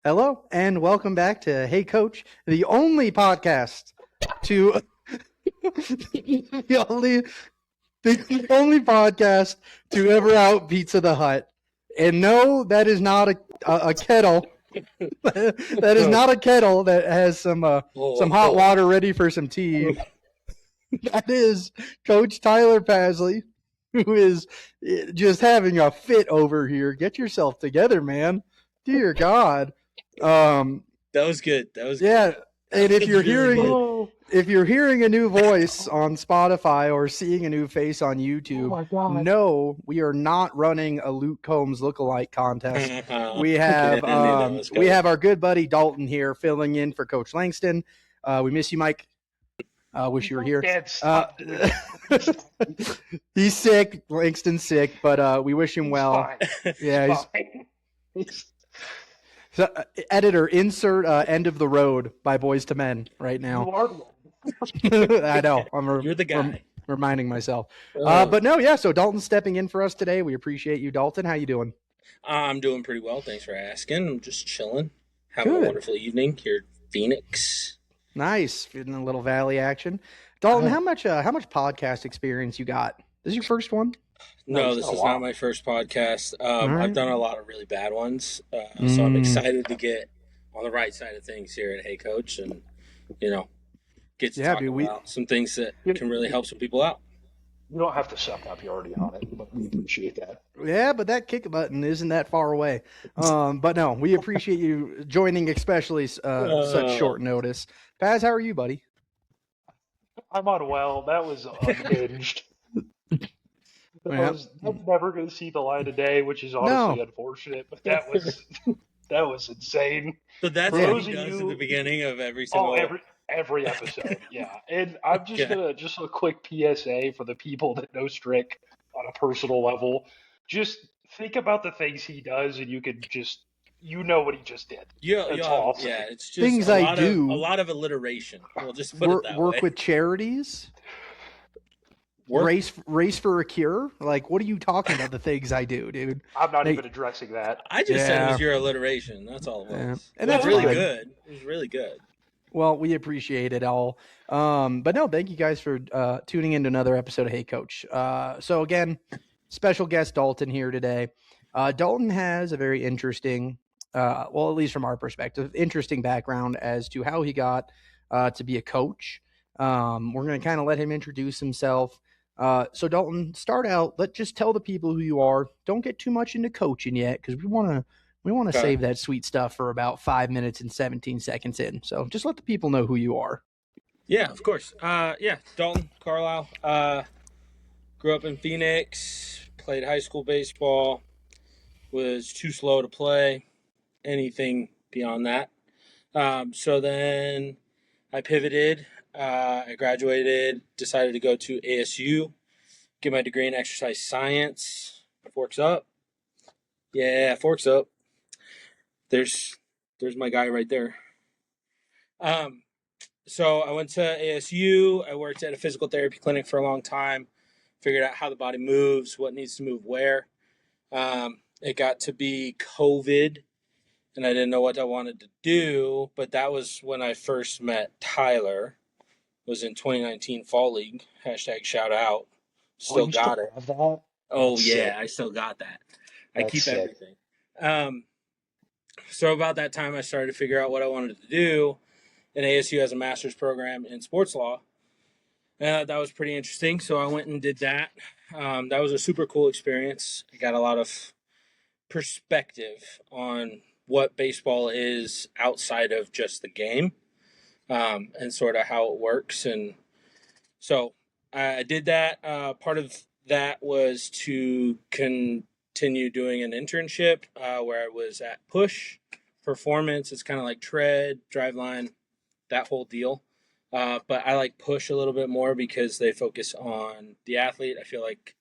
Hello and welcome back to Hey Coach, the only podcast to the only the only podcast to ever out Pizza the Hut. And no, that is not a kettle. That is not a kettle that has some hot water ready for some tea. That is Coach Tyler Pasley, who is just having a fit over here. Get yourself together, man. Dear God. That was good. That was yeah. good. And if you're really hearing good. if you're hearing a new voice on Spotify or seeing a new face on YouTube, no, we are not running a Luke Combs lookalike contest. We have our good buddy Dalton here filling in for Coach Langston. We miss you, Mike. Wish you were here. He's sick. Langston's sick, but we wish him well. Fine. Yeah, He's so, editor, insert "End of the Road" by Boys to Men right now. I know. You're the guy. Reminding myself. But no, yeah. So Dalton's stepping in for us today. We appreciate you, Dalton. How you doing? I'm doing pretty well. Thanks for asking. I'm just chilling, having a wonderful evening here in Phoenix. Nice, getting a little Valley action. Dalton, how much podcast experience you got? This is your first one? No, this is not my first podcast. I've done a lot of really bad ones, so I'm excited to get on the right side of things here at Hey Coach, and get to talk about some things that can really help some people out. You don't have to suck up. You're already on it, but we appreciate that. Yeah, but that kick button isn't that far away. But no, we appreciate you joining, especially such short notice. Paz, how are you, buddy? I'm on well. That was unhinged. That's never going to see the light of day, which is honestly unfortunate. But that was insane. So that's what he does at the beginning of every single every episode. Yeah, and I'm just gonna a quick PSA for the people that know Strick on a personal level. Just think about the things he does, and you could just what he just did. Yeah, it's just things I do. A lot of alliteration. We'll just put it that way. Work with charities. Race for a cure? Like, what are you talking about? The things I do, dude. I'm not even addressing that. I just said it was your alliteration. That's all it was. Yeah. And that's really good. It was really good. Well, we appreciate it all. But no, thank you guys for tuning into another episode of Hey Coach. So again, special guest Dalton here today. Dalton has a very interesting, well, at least from our perspective, interesting background as to how he got to be a coach. We're going to kind of let him introduce himself. So Dalton, start out. Just tell the people who you are. Don't get too much into coaching yet, because we want to save that sweet stuff for about 5 minutes and 17 seconds in. So just let the people know who you are. Yeah, of course. Dalton Carlisle. Grew up in Phoenix. Played high school baseball. Was too slow to play anything beyond that. So then I pivoted. I graduated, decided to go to ASU, get my degree in exercise science. Forks up. Yeah, forks up. There's my guy right there. So I went to ASU. I worked at a physical therapy clinic for a long time. Figured out how the body moves, what needs to move where. It got to be COVID, and I didn't know what I wanted to do. But that was when I first met Tyler. Was in 2019 Fall League. # shout out. Still got it. Have that? Oh, that's yeah, sick. I still got that. I keep everything. So about that time, I started to figure out what I wanted to do. And ASU has a master's program in sports law. That was pretty interesting. So I went and did that. That was a super cool experience. I got a lot of perspective on what baseball is outside of just the game. And sort of how it works. And so I did that. Part of that was to continue doing an internship where I was at Push Performance. It's kind of like tread, driveline, that whole deal. But I like Push a little bit more because they focus on the athlete. I feel like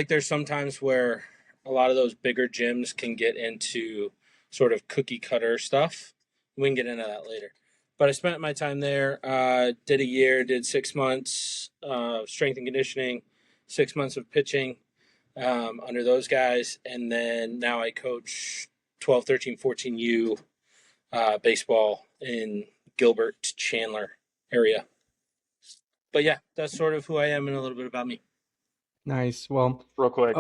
there's some times where a lot of those bigger gyms can get into sort of cookie cutter stuff. We can get into that later. But I spent my time there, did a year, did 6 months strength and conditioning, 6 months of pitching under those guys. And then now I coach 12, 13, 14U baseball in Gilbert, Chandler area. But yeah, that's sort of who I am and a little bit about me. Nice. Well, Real quick.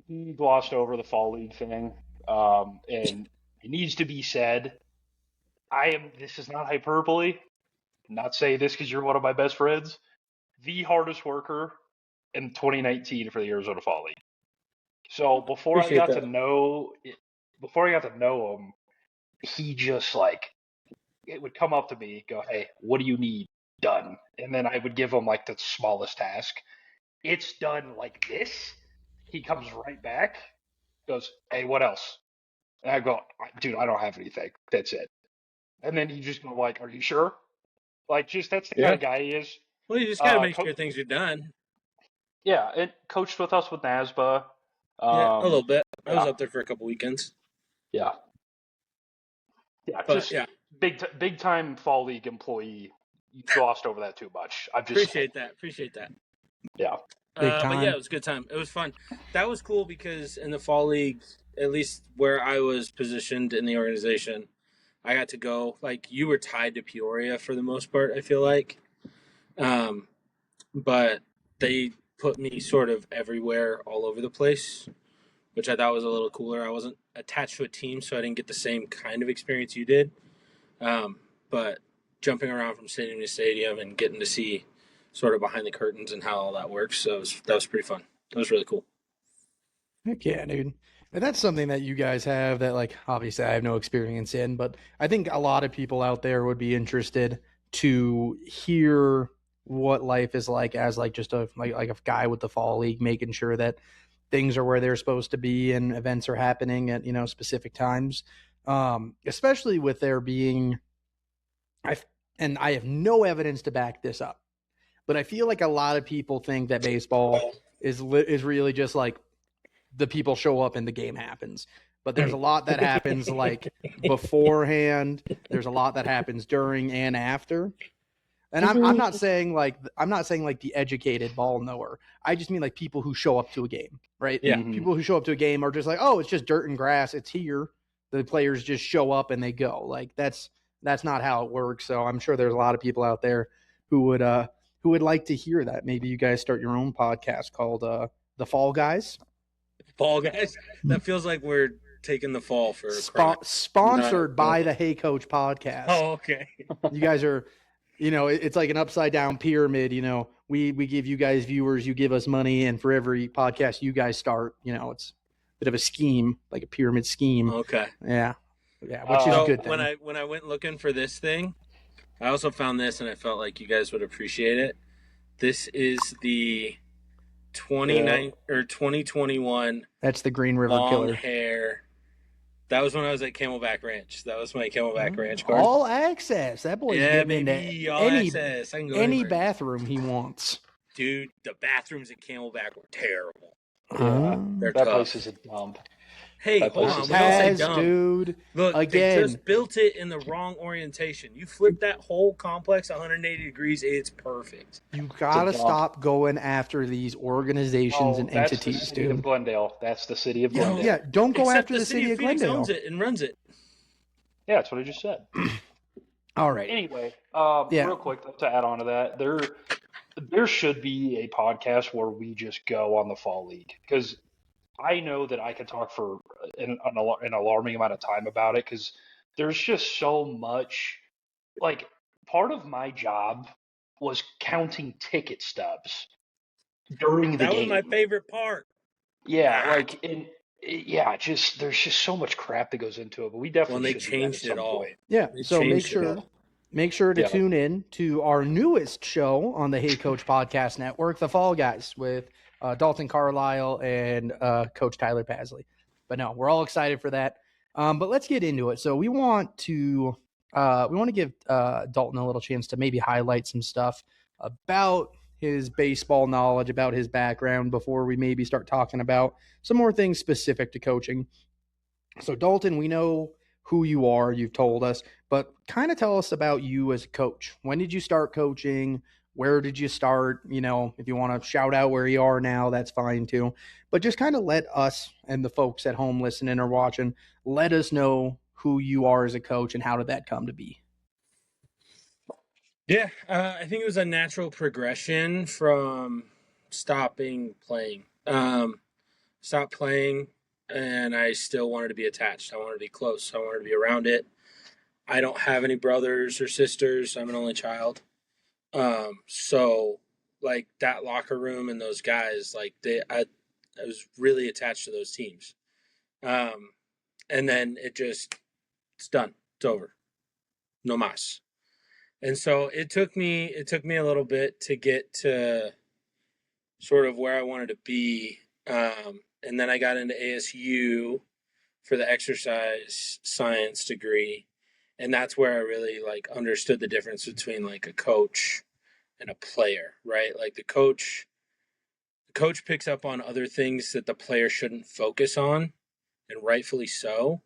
He glossed over the fall league thing, and it needs to be said. This is not hyperbole. I'm not saying this because you're one of my best friends. The hardest worker in 2019 for the Arizona Fall League. So before I got to know him, he just it would come up to me, go, "Hey, what do you need done?" And then I would give him like the smallest task. It's done like this. He comes right back, goes, "Hey, what else?" And I go, "Dude, I don't have anything. That's it." And then he just go like, "Are you sure?" Like, just that's the kind of guy he is. Well, you just got to make sure things are done. Yeah, it coached with us with NASBA. Yeah, a little bit. I was up there for a couple weekends. Yeah. Yeah, but, just big time fall league employee. You glossed over that too much. I just appreciate that. Yeah. But yeah, it was a good time. It was fun. That was cool because in the fall league, at least where I was positioned in the organization, I got to go. Like, you were tied to Peoria for the most part, I feel like. But they put me sort of everywhere, all over the place, which I thought was a little cooler. I wasn't attached to a team, so I didn't get the same kind of experience you did. But jumping around from stadium to stadium and getting to see sort of behind the curtains and how all that works, so that was pretty fun. That was really cool. Heck yeah, dude. And that's something that you guys have that, like, obviously I have no experience in, but I think a lot of people out there would be interested to hear what life is like as like just a guy with the fall league, making sure that things are where they're supposed to be and events are happening at, specific times. Especially with there being, I have no evidence to back this up, but I feel like a lot of people think that baseball is really just like the people show up and the game happens. But there's a lot that happens like beforehand. There's a lot that happens during and after. And I'm not saying like the educated ball knower. I just mean like people who show up to a game, right? Yeah. Mm-hmm. People who show up to a game are just like, oh, it's just dirt and grass. It's here. The players just show up and they go. Like that's not how it works. So I'm sure there's a lot of people out there who would like to hear that. Maybe you guys start your own podcast called The Fall Guys. Fall Guys? That feels like we're taking the fall for sponsored by the Hey Coach podcast. Oh, okay. You guys are, it's like an upside down pyramid. We give you guys viewers, you give us money, and for every podcast you guys start, it's a bit of a scheme, like a pyramid scheme. Okay. Yeah, which is a good thing. When I went looking for this thing, I also found this, and I felt like you guys would appreciate it. This is the 2021. That's the Green River long Killer. Hair. That was when I was at Camelback Ranch. That was my Camelback Ranch card. All access. That boy's getting into access. I can go any bathroom he wants. Dude, the bathrooms at Camelback were terrible. That place is a dump. Hey, hold on. Dude. Look, again, they just built it in the wrong orientation. You flip that whole complex 180 degrees, it's perfect. You gotta stop going after these organizations and entities, that's the city dude. of Glendale. That's the city of Glendale. Yeah, don't go Except after the city of Phoenix Glendale. owns it and runs it. Yeah, that's what I just said. All right. Anyway, real quick to add on to that, there should be a podcast where we just go on the fall league, because I know that I could talk for an alarming amount of time about it, because there's just so much. Like, part of my job was counting ticket stubs during the game. That was my favorite part. Yeah, there's just so much crap that goes into it, but we definitely should changed it all. Point. Yeah, so make sure to tune in to our newest show on the Hey Coach Podcast Network, The Fall Guys, with Dalton Carlisle and Coach Tyler Pasley. But no, we're all excited for that. But let's get into it. So we want to give Dalton a little chance to maybe highlight some stuff about his baseball knowledge, about his background, before we maybe start talking about some more things specific to coaching. So Dalton, we know who you are, you've told us, but kind of tell us about you as a coach. When did you start coaching? Where did you start? If you want to shout out where you are now, that's fine too. But just kind of let us and the folks at home listening or watching, let us know who you are as a coach, and how did that come to be? Yeah, I think it was a natural progression from stopping playing. Stopped playing, and I still wanted to be attached. I wanted to be close. I wanted to be around it. I don't have any brothers or sisters. I'm an only child. So like that locker room and those guys, like I was really attached to those teams. And then it's done. It's over. No mas. And so it took me a little bit to get to sort of where I wanted to be. And then I got into ASU for the exercise science degree. And that's where I really like understood the difference between like a coach and a player, right? Like the coach picks up on other things that the player shouldn't focus on, and rightfully so.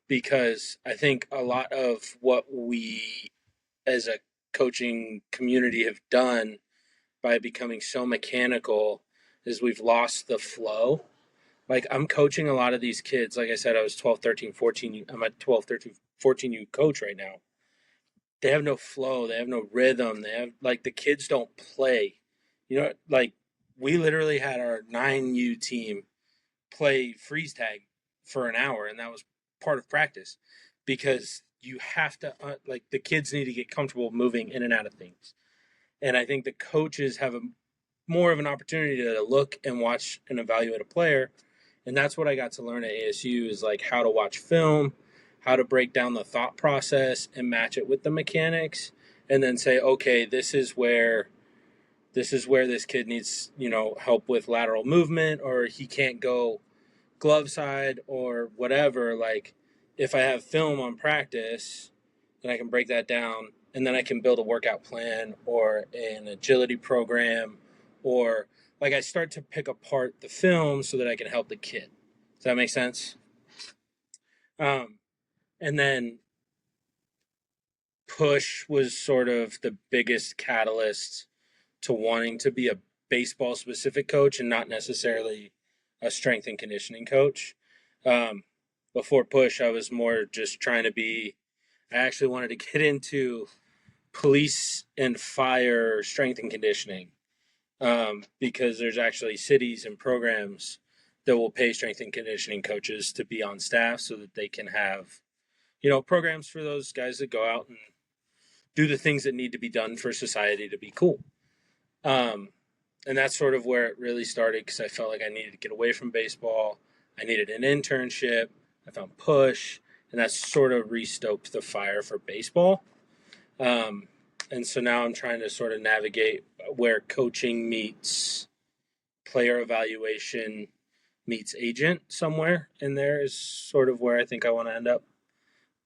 Because I think a lot of what we as a coaching community have done by becoming so mechanical is we've lost the flow. Like I'm coaching a lot of these kids. Like I said, I was 12, 13, 14. I'm a 12, 13, 14U coach right now. They have no flow. They have no rhythm. They have like the kids don't play. You know, like we literally had our 9U team play freeze tag for an hour, and that was part of practice because you have to like the kids need to get comfortable moving in and out of things. And I think the coaches have more of an opportunity to look and watch and evaluate a player. And that's what I got to learn at ASU is like how to watch film, how to break down the thought process and match it with the mechanics, and then say, okay, this is where this kid needs, help with lateral movement, or he can't go glove side or whatever. Like if I have film on practice, then I can break that down, and then I can build a workout plan or an agility program, or like I start to pick apart the film so that I can help the kid. Does that make sense? And then push was sort of the biggest catalyst to wanting to be a baseball specific coach and not necessarily a strength and conditioning coach. Before push, I was more just trying to be, I actually wanted to get into police and fire strength and conditioning, because there's actually cities and programs that will pay strength and conditioning coaches to be on staff so that they can have, programs for those guys that go out and do the things that need to be done for society to be cool. And that's sort of where it really started, because I felt like I needed to get away from baseball. I needed an internship. I found push, and that sort of restoked the fire for baseball. And so now I'm trying to sort of navigate where coaching meets player evaluation meets agent somewhere in there is sort of where I think I want to end up.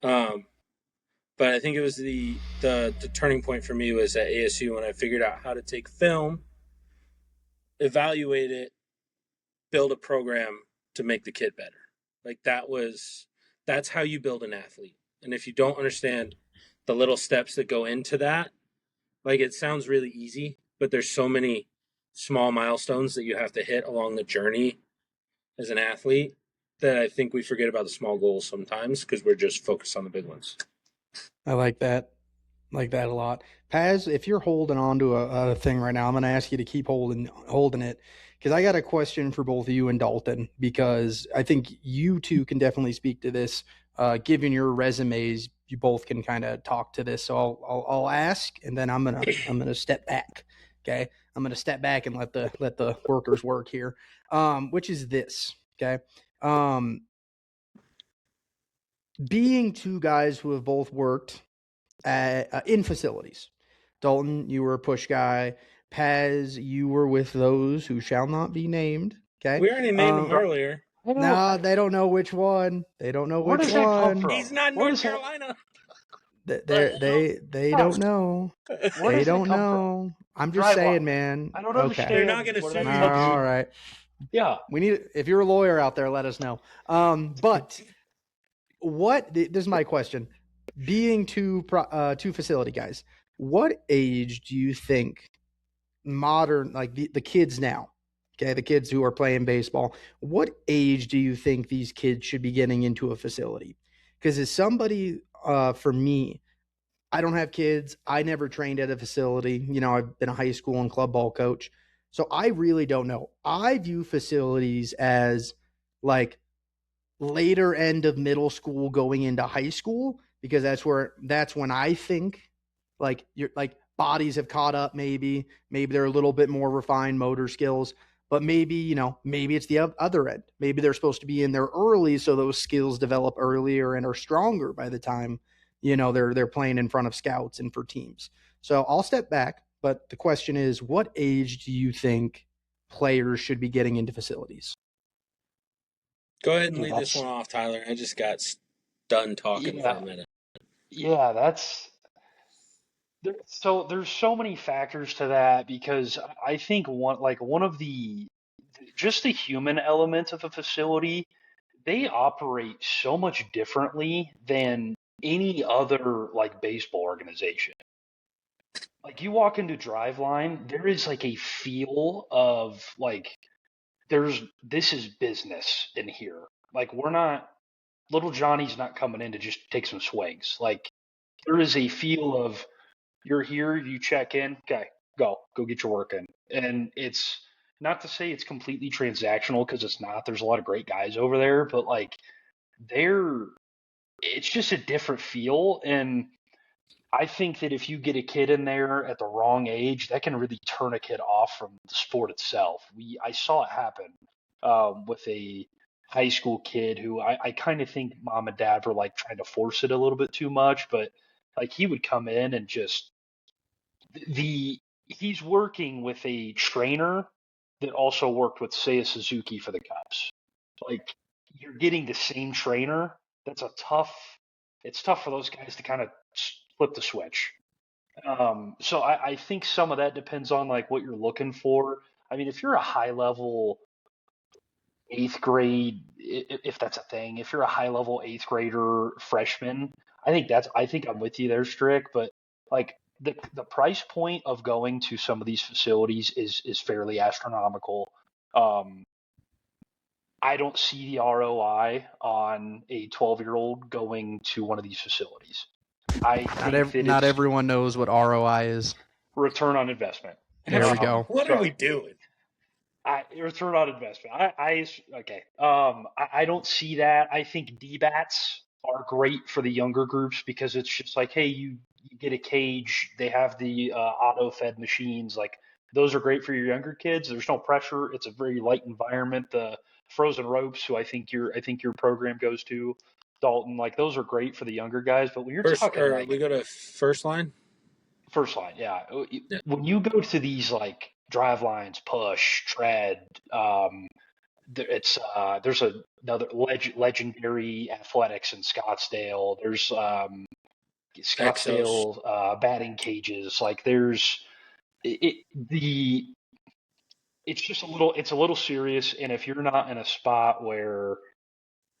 But I think it was the turning point for me was at ASU when I figured out how to take film, evaluate it, build a program to make the kid better. Like that's how you build an athlete. And if you don't understand the little steps that go into that, like it sounds really easy, but there's so many small milestones that you have to hit along the journey as an athlete that I think we forget about the small goals sometimes because we're just focused on the big ones. I like that. Like that a lot. Paz, if you're holding on to a thing right now, I'm going to ask you to keep holding it, because I got a question for both you and Dalton, because I think you two can definitely speak to this. Given your resumes, you both can kind of talk to this. So I'll ask, and then I'm gonna step back. Okay, I'm gonna step back and let the workers work here. Which is this. Okay. Being two guys who have both worked in facilities. Dalton, you were a push guy. Paz, you were with those who shall not be named. Okay, we already named him earlier. No, they don't know which one. They don't know Where which does that come one. from? He's not in North Carolina. They don't know. They don't know. I'm just saying, man. I don't understand. They're not going to sue you. All right. Yeah. We need. If you're a lawyer out there, let us know. But this is my question. Being two facility guys, what age do you think modern, like the kids now, okay, the kids who are playing baseball, what age do you think these kids should be getting into a facility? Because as somebody, for me, I don't have kids. I never trained at a facility. I've been a high school and club ball coach. So I really don't know. I view facilities as like later end of middle school going into high school, because that's when I think like you're like bodies have caught up. Maybe they're a little bit more refined motor skills, but maybe it's the other end. Maybe they're supposed to be in there early so those skills develop earlier and are stronger by the time they're playing in front of scouts and for teams. So I'll step back, but the question is, what age do you think players should be getting into facilities? Go ahead and lead this one off, Tyler. I just got done talking for a minute. Yeah, there's so many factors to that, because I think one of the just the human element of a facility, they operate so much differently than any other like baseball organization. Like you walk into Driveline, there is like a feel of like this is business in here. Like we're not little Johnny's not coming in to just take some swings. Like there is a feel of you're here, you check in, okay, go get your work in. And it's not to say it's completely transactional, because it's not. There's a lot of great guys over there, but like they're it's just a different feel. And I think that if you get a kid in there at the wrong age, that can really turn a kid off from the sport itself. I saw it happen with a high school kid who I kind of think mom and dad were like trying to force it a little bit too much, but like he would come in and just he's working with a trainer that also worked with Seiya Suzuki for the Cubs. Like you're getting the same trainer. It's tough for those guys to kind of flip the switch. So I think some of that depends on like what you're looking for. I mean, if you're a high level eighth grade, if that's a thing, if you're a high level eighth grader freshman, I think I'm with you there, Strick. But like the price point of going to some of these facilities is fairly astronomical. Um, I don't see the ROI on a 12-year-old going to one of these facilities. I think Not everyone knows what ROI is. Return on investment. There we go. What are we doing? Return on investment. Okay. I don't see that. I think DBATs are great for the younger groups, because it's just like, hey, you get a cage. They have the auto-fed machines. Like those are great for your younger kids. There's no pressure. It's a very light environment. The frozen ropes, who I think your program goes to, Dalton. Like those are great for the younger guys. But when you're talking like we go to first line. First line, yeah. When you go to these like drive lines, push, tread, there's another legendary athletics in Scottsdale. There's Scottsdale batting cages. Like there's it's just it's a little serious. And if you're not in a spot where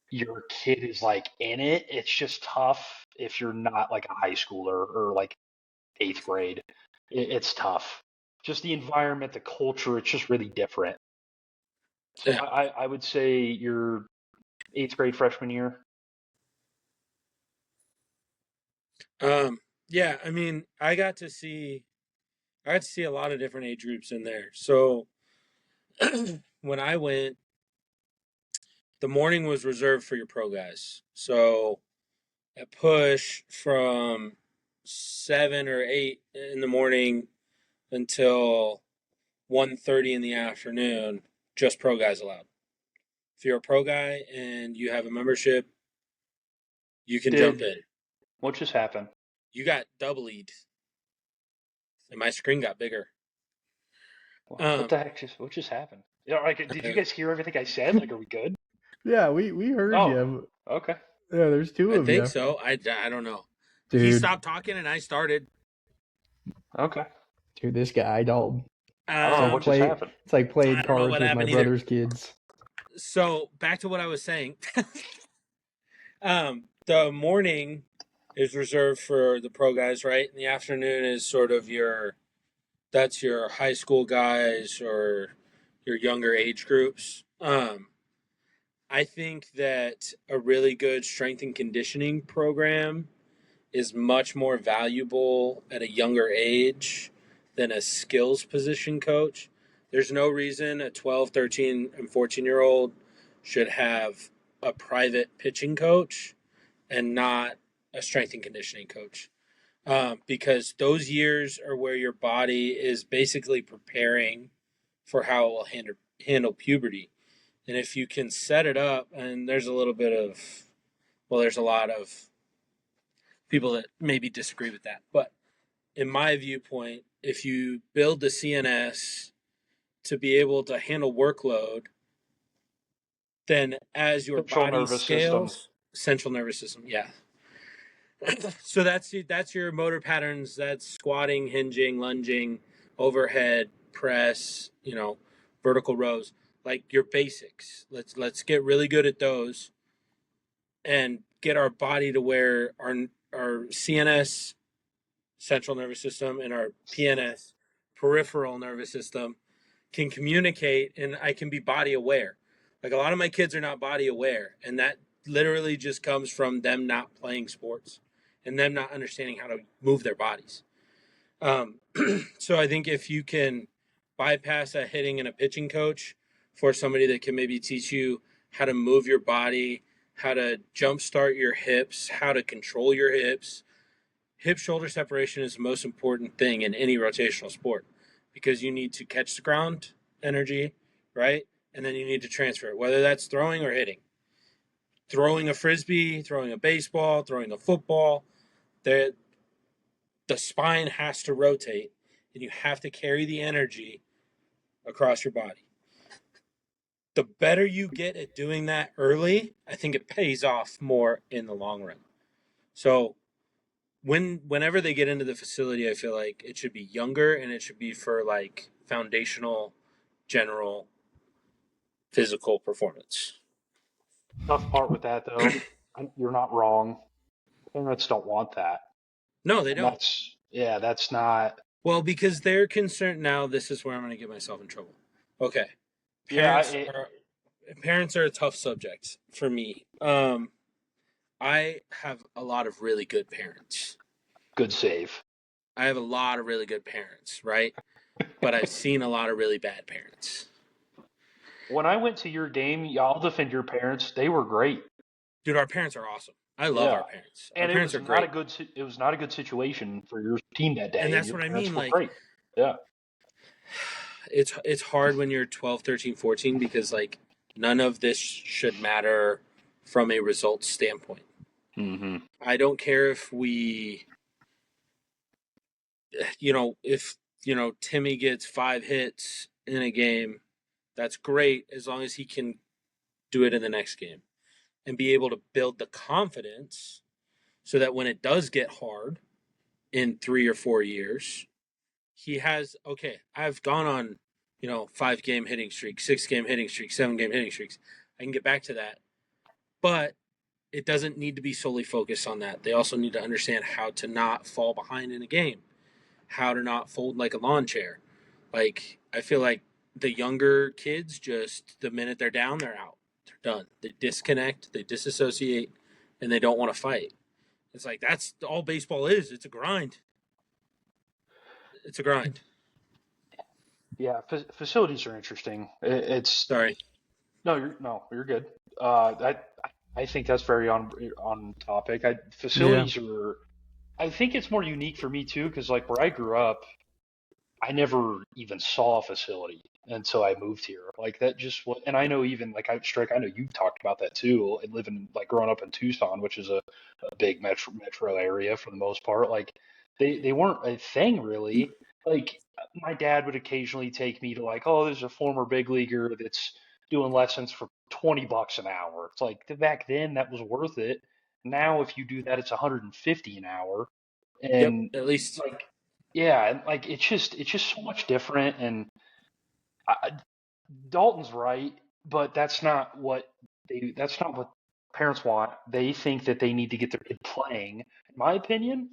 your kid is like in it, it's just tough. If you're not like a high schooler or like eighth grade, it's tough. Just the environment, the culture, it's just really different. So yeah. I would say your eighth grade freshman year. Yeah, I mean, I got to see a lot of different age groups in there. So when I went, the morning was reserved for your pro guys. So at push from 7 or 8 in the morning until 1:30 in the afternoon, just pro guys allowed. If you're a pro guy and you have a membership, you can jump in. What just happened? You got double-ed. And my screen got bigger. What the heck what just happened? Did you guys hear everything I said? Like, are we good? Yeah, we heard you. Okay. Yeah, there's two of you. I think so. I don't know. Dude. He stopped talking and I started. Okay. Dude, this guy, Dalton. I don't know what just happened. It's like playing cards with my brother's kids. So back to what I was saying. The morning is reserved for the pro guys, right? And the afternoon is sort of that's your high school guys or your younger age groups. I think that a really good strength and conditioning program is much more valuable at a younger age than a skills position coach. There's no reason a 12, 13, and 14-year-old should have a private pitching coach and not a strength and conditioning coach. Because those years are where your body is basically preparing for how it will handle puberty. And if you can set it up, and there's a little bit of, well, there's a lot of people that maybe disagree with that. But in my viewpoint, if you build the CNS to be able to handle workload, then as your Central body nervous system. scales, central nervous system, yeah. So that's your motor patterns. That's squatting, hinging, lunging, overhead, press, vertical rows, like your basics. Let's get really good at those and get our body to where our CNS, central nervous system, and our PNS, peripheral nervous system, can communicate, and I can be body aware. Like, a lot of my kids are not body aware, and that literally just comes from them not playing sports and them not understanding how to move their bodies. So I think if you can bypass a hitting and a pitching coach for somebody that can maybe teach you how to move your body, how to jumpstart your hips, how to control your hips. Hip shoulder separation is the most important thing in any rotational sport, because you need to catch the ground energy, right? And then you need to transfer it, whether that's throwing or hitting. Throwing a frisbee, throwing a baseball, throwing a football, the spine has to rotate, and you have to carry the energy across your body. The better you get at doing that early, I think it pays off more in the long run. So whenever they get into the facility, I feel like it should be younger, and it should be for like foundational, general physical performance. Tough part with that, though, you're not wrong. Parents don't want that. No, they And don't. that's not. Well, because they're concerned. Now, this is where I'm going to get myself in trouble. Okay. Yeah, Parents are a tough subject for me. I have a lot of really good parents. good save. I have a lot of really good parents, right? But I've seen a lot of really bad parents. When I went to your game, y'all defend your parents. They were great. Dude, our parents are awesome. I love Yeah. our parents. Our And parents are great. it was not a good situation for your team that day, And that's your what I parents mean. were Like, great. Yeah. it's hard when you're 12, 13, 14, because like none of this should matter from a results standpoint. Mm-hmm. I don't care if if Timmy gets 5 hits in a game, that's great, as long as he can do it in the next game and be able to build the confidence so that when it does get hard in 3 or 4 years, he has, okay, I've gone on, 5-game hitting streak, 6-game hitting streak, 7-game hitting streaks. I can get back to that. But it doesn't need to be solely focused on that. They also need to understand how to not fall behind in a game, how to not fold like a lawn chair. Like, I feel like the younger kids, just the minute they're down, they're out. They're done. They disconnect, they disassociate, and they don't want to fight. It's like, that's all baseball is. It's a grind. It's a grind. Yeah, facilities are interesting. It's Sorry. you're good. I think that's very on topic. Facilities are. I think it's more unique for me too, because like where I grew up, I never even saw a facility until I moved here. Like that just was, and I know even like I know you talked about that too, and living like growing up in Tucson, which is a big metro area for the most part. Like they weren't a thing really. Like my dad would occasionally take me to like, oh, there's a former big leaguer that's doing lessons for $20 an hour. It's like back then that was worth it. Now if you do that, it's 150 an hour, Yep, and at least. like yeah, and like it's just so much different. And I, Dalton's right, but that's not what parents want. They think that they need to get their kid playing. In my opinion,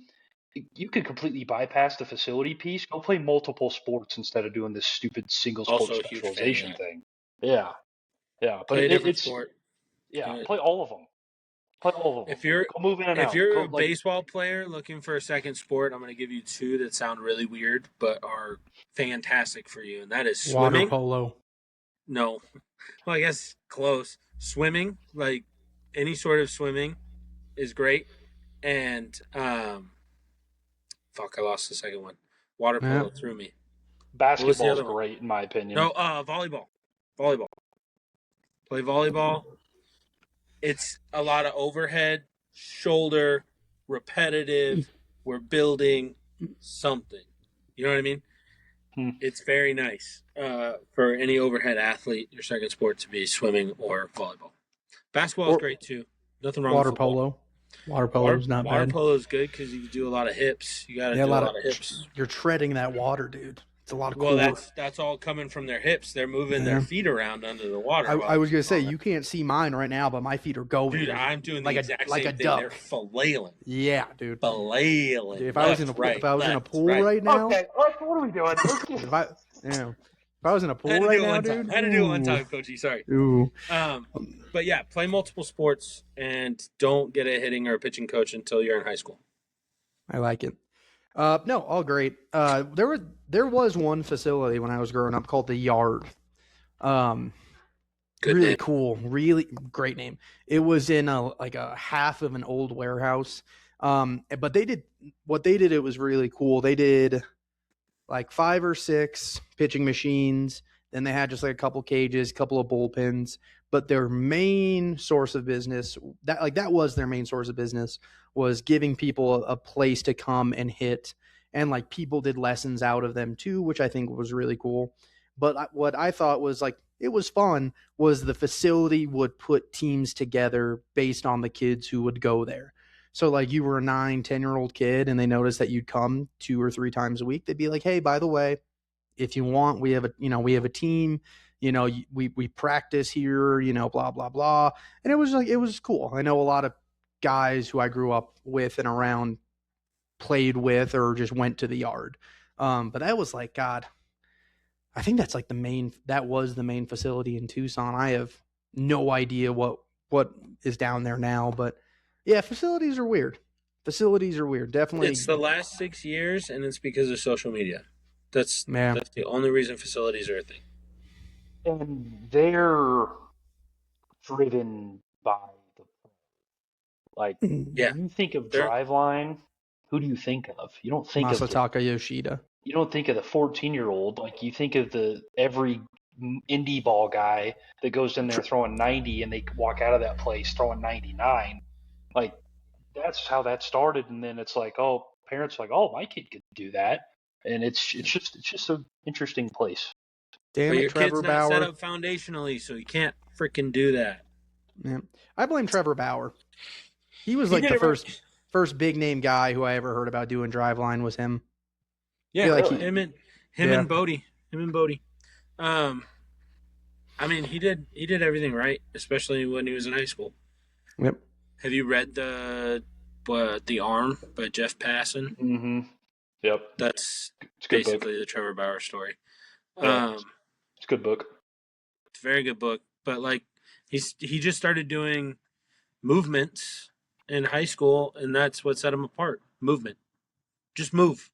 you could completely bypass the facility piece. Go play multiple sports instead of doing this stupid single sport Also a huge fan of specialization that. thing. Yeah, yeah, but Play a different sport. Yeah, play all of them. Play all of them. Go move in and out. If you're Go, a baseball player looking for a second sport, I'm going to give you two that sound really weird but are fantastic for you, and that is Water swimming. polo. No, well, I guess close. Swimming, like any sort of swimming, is great. And fuck, I lost the second one. Water polo threw me. What was the basketball's other one? great in my opinion. No, volleyball. Volleyball. Play volleyball. It's a lot of overhead, shoulder, repetitive. We're building something. You know what I mean? It's very nice for any overhead athlete, your second sport to be swimming or volleyball. Basketball is great too. Nothing wrong with football. Water polo. Water polo is not bad. Water polo is good because you do a lot of hips. You got to do a lot of hips. You're treading that water, dude. It's a lot of core. Well, that's all coming from their hips. They're moving their feet around under the water. I was gonna say you can't see mine right now, but my feet are going. Dude, I'm doing the exact same thing. Duck. They're flailing. Yeah, dude. Flailing. Dude, if I was in a pool right now. Okay, what are we doing? If I was in a pool right now, dude. I had to do it one time, Coachy. Sorry. Ooh. But yeah, play multiple sports and don't get a hitting or a pitching coach until you're in high school. I like it. No, all great. There was one facility when I was growing up called the Yard. Good really name. Cool, really great name. It was in a half of an old warehouse. But what they did. It was really cool. They did like 5 or 6 pitching machines. Then they had just like a couple cages, a couple of bullpens. But their main source of business, that was their main source of business, was giving people a place to come and hit. And like people did lessons out of them too, which I think was really cool. But what I thought was like, it was fun, was the facility would put teams together based on the kids who would go there. So like you were a 9, 10-year-old kid and they noticed that you'd come 2 or 3 times a week. They'd be like, hey, by the way, if you want, we have a team, we practice here, blah, blah, blah. And it was cool. I know a lot of guys who I grew up with and around played with or just went to the Yard. But that was like, God, I think that's like that was the main facility in Tucson. I have no idea what is down there now, but yeah, facilities are weird. Definitely. It's the last 6 years and it's because of social media. That's the only reason facilities are a thing. And they're driven by when you think of Driveline, who do you think of? You don't think Masataka Yoshida. You don't think of the 14-year-old. Like you think of every indie ball guy that goes in there throwing 90 and they walk out of that place throwing 99. Like that's how that started. And then it's like, oh, parents are like, oh, my kid could do that. And it's just an interesting place. Damn it, Trevor kid's Bauer. Not set up foundationally, so you can't freaking do that. Yeah, I blame Trevor Bauer. He was like the first big name guy who I ever heard about doing Driveline was him. Yeah, him and Bodie. I mean, he did everything right, especially when he was in high school. Yep. Have you read the Arm by Jeff Passan? Mm-hmm. Yep. That's basically the Trevor Bauer story. Yeah. It's a good book. It's a very good book, but like he just started doing movements in high school, and that's what set him apart. Movement. Just move.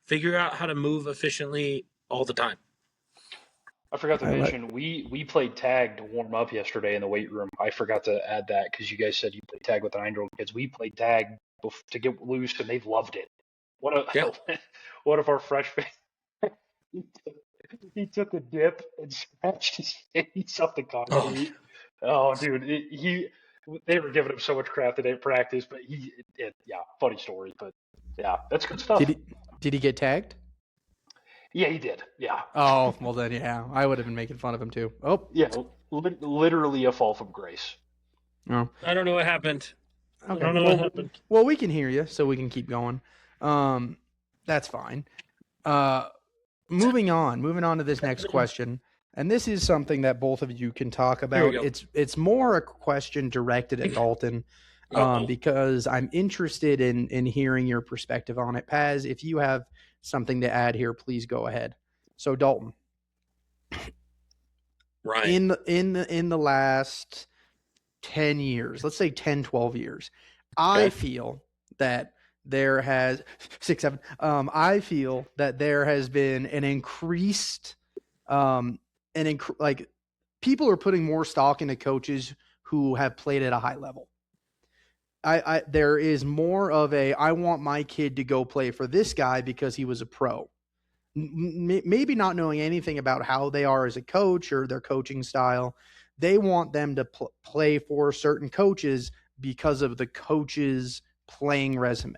Figure out how to move efficiently all the time. I forgot to mention, we played tag to warm up yesterday in the weight room. I forgot to add that because you guys said you played tag with the 9-year-old kids. We played tag to get loose, and they loved it. One of our freshmen, he took a dip and scratched his face off the concrete. Oh, dude, they were giving him so much crap today at practice, but funny story. But yeah, that's good stuff. Did he get tagged? Yeah, he did. Yeah. Oh, well then, yeah, I would have been making fun of him too. Oh, yeah, literally a fall from grace. Oh, I don't know what happened. Okay. I don't know what happened. Well, we can hear you, so we can keep going. That's fine. Moving on to this next question, and this is something that both of you can talk about. It's more a question directed at Dalton, because I'm interested in hearing your perspective on it. Paz, if you have something to add here, please go ahead. So Dalton, right, in the last 10 years, let's say 10, 12 years, I feel that there has 6, 7. I feel that there has been an increased, like people are putting more stock into coaches who have played at a high level. There is more of a, I want my kid to go play for this guy because he was a pro. Maybe not knowing anything about how they are as a coach or their coaching style. They want them to play for certain coaches because of the coach's playing resume.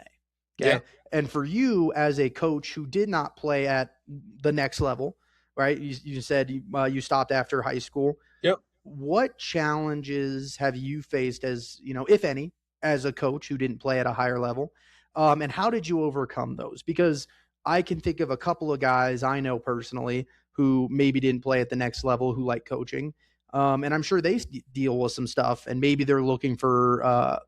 Okay. Yeah. And for you as a coach who did not play at the next level, right? You said you stopped after high school. Yep. What challenges have you faced as, if any, as a coach who didn't play at a higher level? And how did you overcome those? Because I can think of a couple of guys I know personally who maybe didn't play at the next level who like coaching. And I'm sure they deal with some stuff, and maybe they're looking for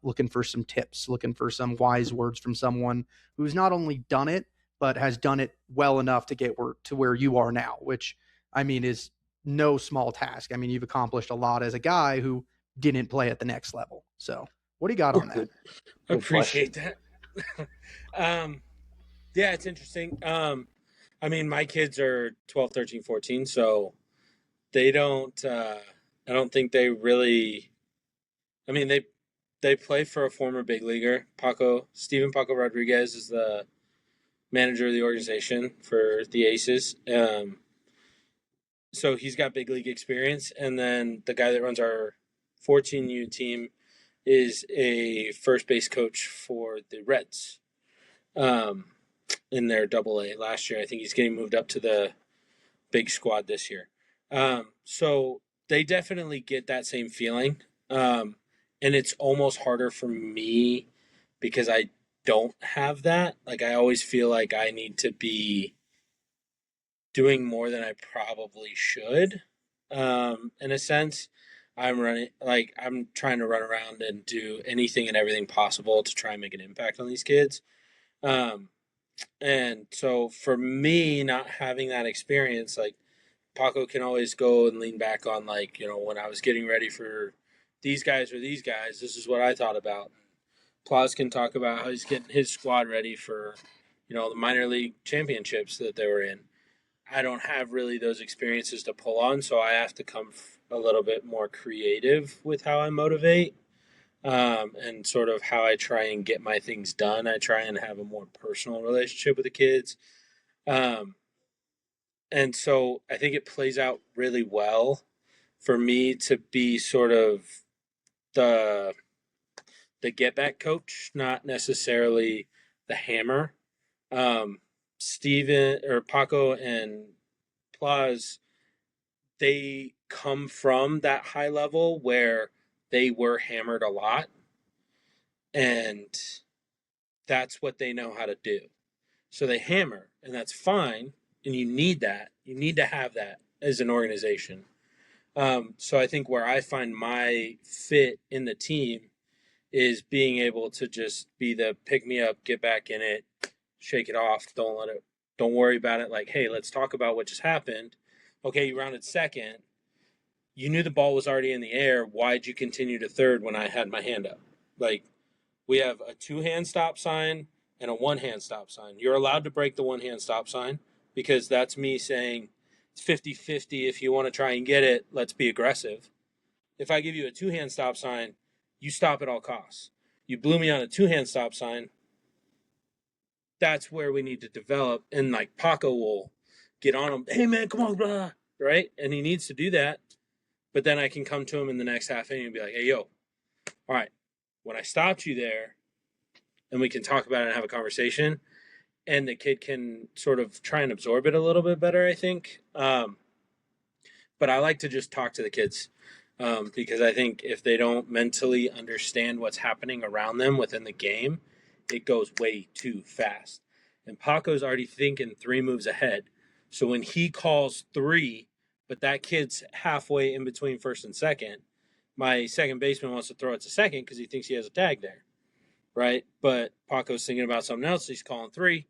some tips, looking for some wise words from someone who's not only done it, but has done it well enough to get to where you are now, which I mean is no small task. I mean, you've accomplished a lot as a guy who didn't play at the next level. So what do you got on that? I appreciate that. Yeah, it's interesting. I mean, my kids are 12, 13, 14, so they don't, I don't think they really, I mean, they play for a former big leaguer. Steven Paco Rodriguez is the manager of the organization for the Aces. So he's got big league experience. And then the guy that runs our 14U team is a first base coach for the Reds in their AA last year. I think he's getting moved up to the big squad this year. So they definitely get that same feeling. And it's almost harder for me because I don't have that. Like, I always feel like I need to be doing more than I probably should. In a sense, I'm trying to run around and do anything and everything possible to try and make an impact on these kids. And so for me, not having that experience, like, Paco can always go and lean back on, like, when I was getting ready for these guys or these guys, this is what I thought about. Plaus can talk about how he's getting his squad ready for, the minor league championships that they were in. I don't have really those experiences to pull on, so I have to come a little bit more creative with how I motivate and sort of how I try and get my things done. I try and have a more personal relationship with the kids. And so I think it plays out really well for me to be sort of the get back coach, not necessarily the hammer. Steven or Paco and Plaz, they come from that high level where they were hammered a lot, and that's what they know how to do. So they hammer, and that's fine, and you need that. You need to have that as an organization. So I think where I find my fit in the team is being able to just be the pick me up, get back in it, shake it off. Don't worry about it. Like, hey, let's talk about what just happened. Okay, you rounded second. You knew the ball was already in the air. Why'd you continue to third when I had my hand up? Like, we have a 2-hand stop sign and a 1-hand stop sign. You're allowed to break the 1-hand stop sign because that's me saying it's 50-50. If you want to try and get it, let's be aggressive. If I give you a 2-hand stop sign, you stop at all costs. You blew me on a 2-hand stop sign. That's where we need to develop. And like, Paco will get on him. Hey man, come on, blah, right? And he needs to do that. But then I can come to him in the next half inning and be like, hey, yo, all right, when I stopped you there, and we can talk about it and have a conversation, and the kid can sort of try and absorb it a little bit better, I think. But I like to just talk to the kids because I think if they don't mentally understand what's happening around them within the game, it goes way too fast. And Paco's already thinking 3 moves ahead. So when he calls 3, but that kid's halfway in between first and second, my second baseman wants to throw it to second because he thinks he has a tag there, right? But Paco's thinking about something else. He's calling 3.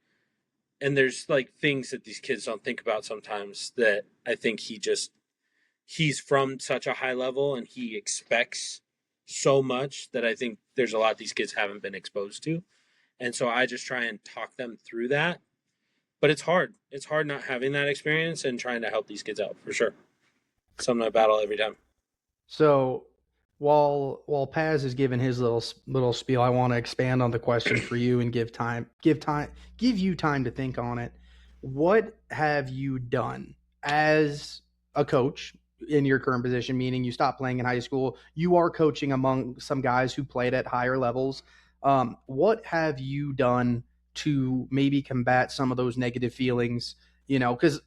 And there's like things that these kids don't think about sometimes that I think he's from such a high level and he expects so much that I think there's a lot these kids haven't been exposed to. And so I just try and talk them through that. But it's hard. It's hard not having that experience and trying to help these kids out for sure. Something I battle every time. So while Paz is giving his little spiel, I want to expand on the question for you and give you time to think on it. What have you done as a coach in your current position, meaning you stopped playing in high school, you are coaching among some guys who played at higher levels. What have you done to maybe combat some of those negative feelings? You know, because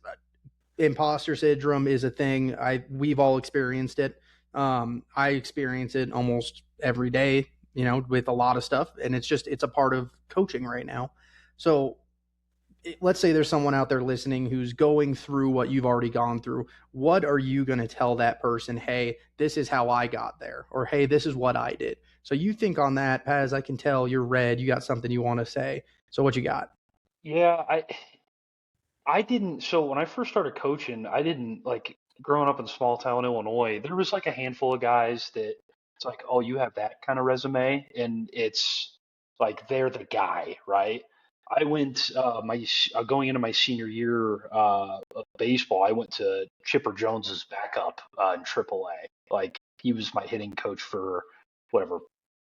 imposter syndrome is a thing. We've all experienced it. I experience it almost every day, you know, with a lot of stuff, and it's a part of coaching right now. So let's say there's someone out there listening who's going through what you've already gone through. What are you going to tell that person? Hey, this is how I got there, or hey, this is what I did. So you think on that, Paz. I can tell you're red. You got something you want to say. So what you got? Yeah, I didn't. So when I first started coaching, I didn't like growing up in small town Illinois. There was like a handful of guys that it's like, oh, you have that kind of resume, and it's like they're the guy, right? I went going into my senior year of baseball. I went to Chipper Jones's backup in AAA. Like he was my hitting coach for whatever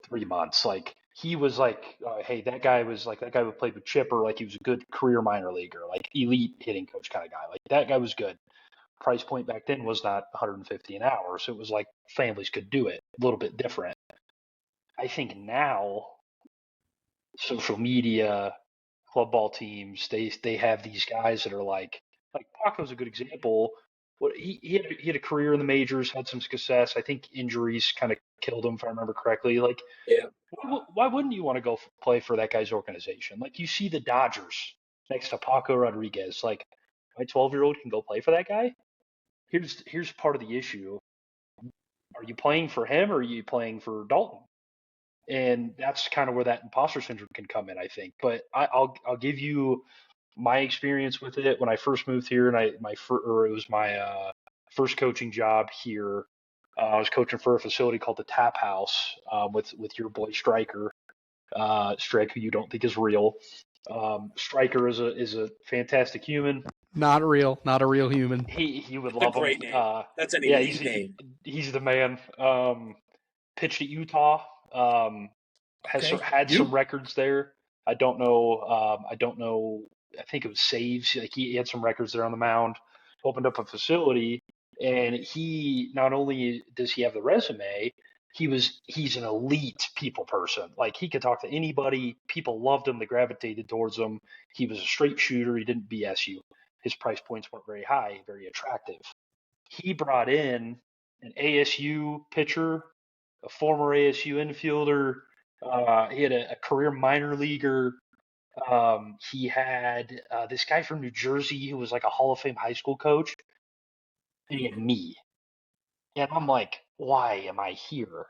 3 months. Like he was like, hey, that guy who played with Chipper, like he was a good career minor leaguer, like elite hitting coach kind of guy. Like that guy was good. Price point back then was not 150 an hour, so it was like families could do it. A little bit different. I think now social media, club ball teams, they have these guys that are like Paco's a good example. What he had a career in the majors, had some success. I think injuries kind of killed him, if I remember correctly. Like Yeah. why wouldn't you want to go play for that guy's organization? Like you see the Dodgers next to Paco Rodriguez. Like my 12-year-old can go play for that guy. Here's part of the issue. Are you playing for him or are you playing for Dalton? And that's kind of where that imposter syndrome can come in, I think. But I'll give you my experience with it when I first moved here, and it was my first coaching job here. I was coaching for a facility called the Tap House with your boy Striker, Strike, who you don't think is real. Striker is a fantastic human. Not real, not a real human. He would That's a love him. great name. That's an Yeah, elite name. he's the man. Pitched at Utah. Okay. Had You? some records there. I don't know. I don't know. I think it was saves. Like he had some records there on the mound. Opened up a facility, and he not only does he have the resume, he's an elite people person. Like he could talk to anybody. People loved him. They gravitated towards him. He was a straight shooter. He didn't BS you. His price points weren't very high. Very attractive. He brought in an ASU pitcher, a former ASU infielder. He had a career minor leaguer. He had this guy from New Jersey who was like a Hall of Fame high school coach. And he had me. And I'm like, why am I here?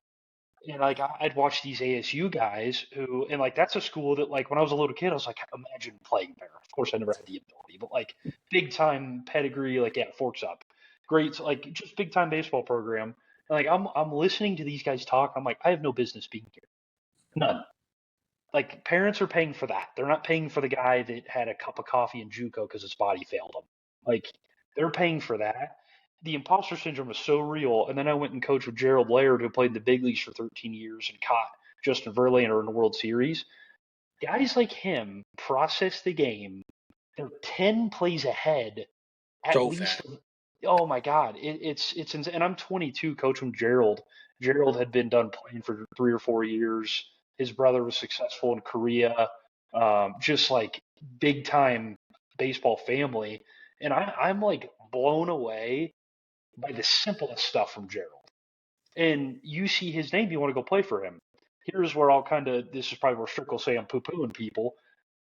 And like I'd watch these ASU guys who, and like that's a school that like when I was a little kid, I was like, imagine playing there. Of course, I never had the ability, but like big time pedigree, like yeah, Forks Up, great, like just big time baseball program. And like I'm listening to these guys talk. I'm like, I have no business being here, none. Like parents are paying for that. They're not paying for the guy that had a cup of coffee in JUCO because his body failed him. Like they're paying for that. The imposter syndrome is so real. And then I went and coached with Gerald Laird, who played in the big leagues for 13 years and caught Justin Verlander in the World Series. Guys like him process the game. They're 10 plays ahead at So least. fast. Oh my God, it's insane. And I'm 22, coaching Gerald. Gerald had been done playing for 3 or 4 years. His brother was successful in Korea, just like big time baseball family. And I'm like blown away by the simplest stuff from Gerald. And you see his name, you want to go play for him. Here's where I'll kind of, this is probably where Strick will say I'm poo pooing people.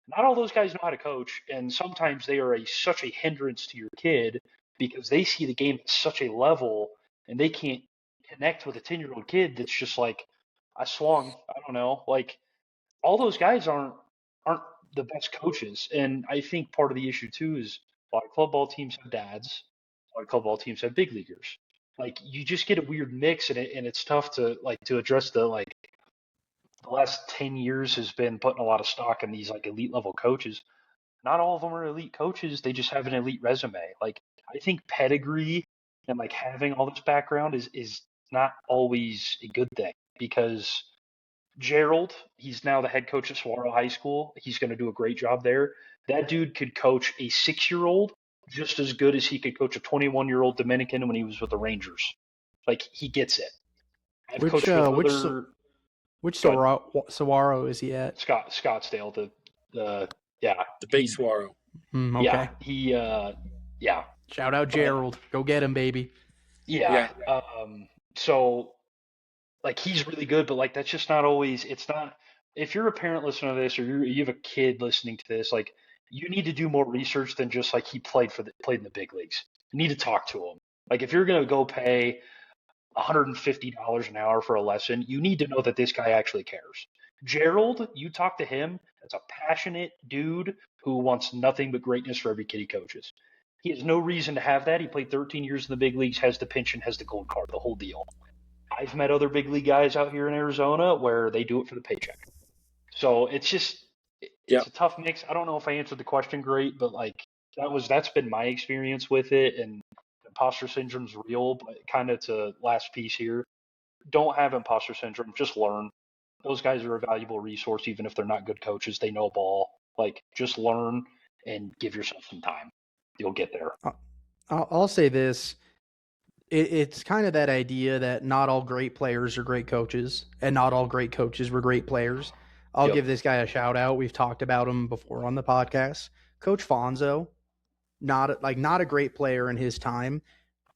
Not all those guys know how to coach, and sometimes they are such a hindrance to your kid because they see the game at such a level and they can't connect with a 10-year-old kid that's just like, I swung, I don't know. Like all those guys aren't the best coaches. And I think part of the issue too is a lot of club ball teams have dads, a lot of club ball teams have big leaguers. like you just get a weird mix, and it's tough to address the last 10 years has been putting a lot of stock in these like elite level coaches. Not all of them are elite coaches. They just have an elite resume. Like I think pedigree and like having all this background is not always a good thing, because Gerald, he's now the head coach at Saguaro High School. He's going to do a great job there. That dude could coach a 6-year-old just as good as he could coach a 21-year-old Dominican when he was with the Rangers. Like he gets it. I've Which coached with other. which Go ahead. Saguaro is he at? Scottsdale, the yeah, The big Saguaro. Okay. Yeah, he yeah. Shout out Gerald. Go get him, baby. Yeah. So like he's really good, but like that's just not always. It's not. If you're a parent listening to this, or you have a kid listening to this, like you need to do more research than just like he played in the big leagues. You need to talk to him. Like if you're gonna go pay $150 an hour for a lesson, you need to know that this guy actually cares. Gerald, you talk to him, that's a passionate dude who wants nothing but greatness for every kid he coaches. He has no reason to have that. He played 13 years in the big leagues, has the pension, has the gold card, the whole deal. I've met other big league guys out here in Arizona where they do it for the paycheck. So it's just, it's a tough mix. I don't know if I answered the question great, but like that's been my experience with it. And imposter syndrome's real, but kind of to last piece here, don't have imposter syndrome. Just learn. Those guys are a valuable resource, even if they're not good coaches. They know ball. Like, just learn and give yourself some time. You'll get there. I'll say this. It's kind of that idea that not all great players are great coaches, and not all great coaches were great players. I'll give this guy a shout out. We've talked about him before on the podcast. Coach Fonzo, not a great player in his time.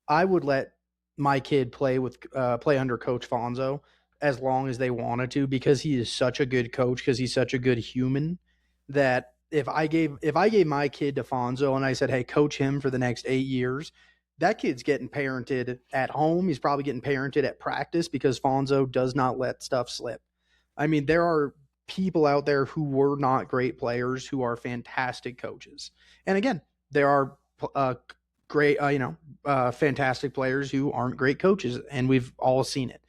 I would let my kid play under Coach Fonzo as long as they wanted to, because he is such a good coach, because he's such a good human, that if I gave my kid to Fonzo and I said, hey, coach him for the next 8 years, that kid's getting parented at home. He's probably getting parented at practice, because Fonzo does not let stuff slip. I mean, there are people out there who were not great players who are fantastic coaches. And again, there are great, fantastic players who aren't great coaches, and we've all seen it.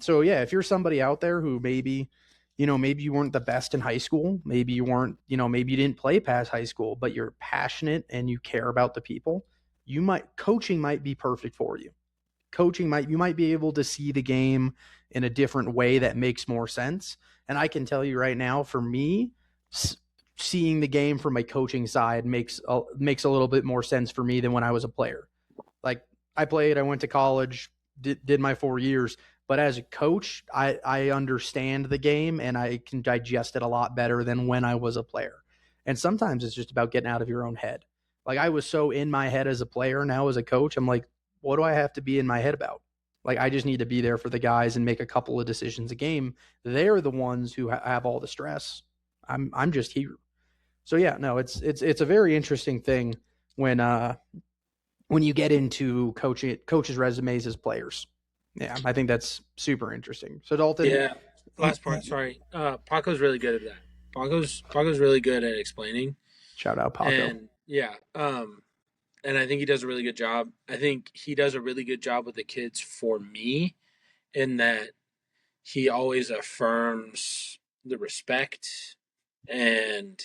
So yeah, if you're somebody out there who maybe you weren't the best in high school, maybe you weren't, maybe you didn't play past high school, but you're passionate and you care about the people, coaching might be perfect for you. You might be able to see the game in a different way that makes more sense. And I can tell you right now, for me, seeing the game from a coaching side makes a little bit more sense for me than when I was a player. Like I went to college, did my 4 years, but as a coach, I understand the game and I can digest it a lot better than when I was a player. And sometimes it's just about getting out of your own head. Like I was so in my head as a player, now as a coach, I'm like, what do I have to be in my head about? Like I just need to be there for the guys and make a couple of decisions a game. They're the ones who have all the stress. I'm just here. So yeah, no, it's a very interesting thing when you get into coaches' resumes as players. Yeah, I think that's super interesting. So Dalton, yeah, last part. Sorry, Paco's really good at that. Paco's really good at explaining. Shout out Paco. And yeah, and I think he does a really good job. I think he does a really good job with the kids for me, in that he always affirms the respect, and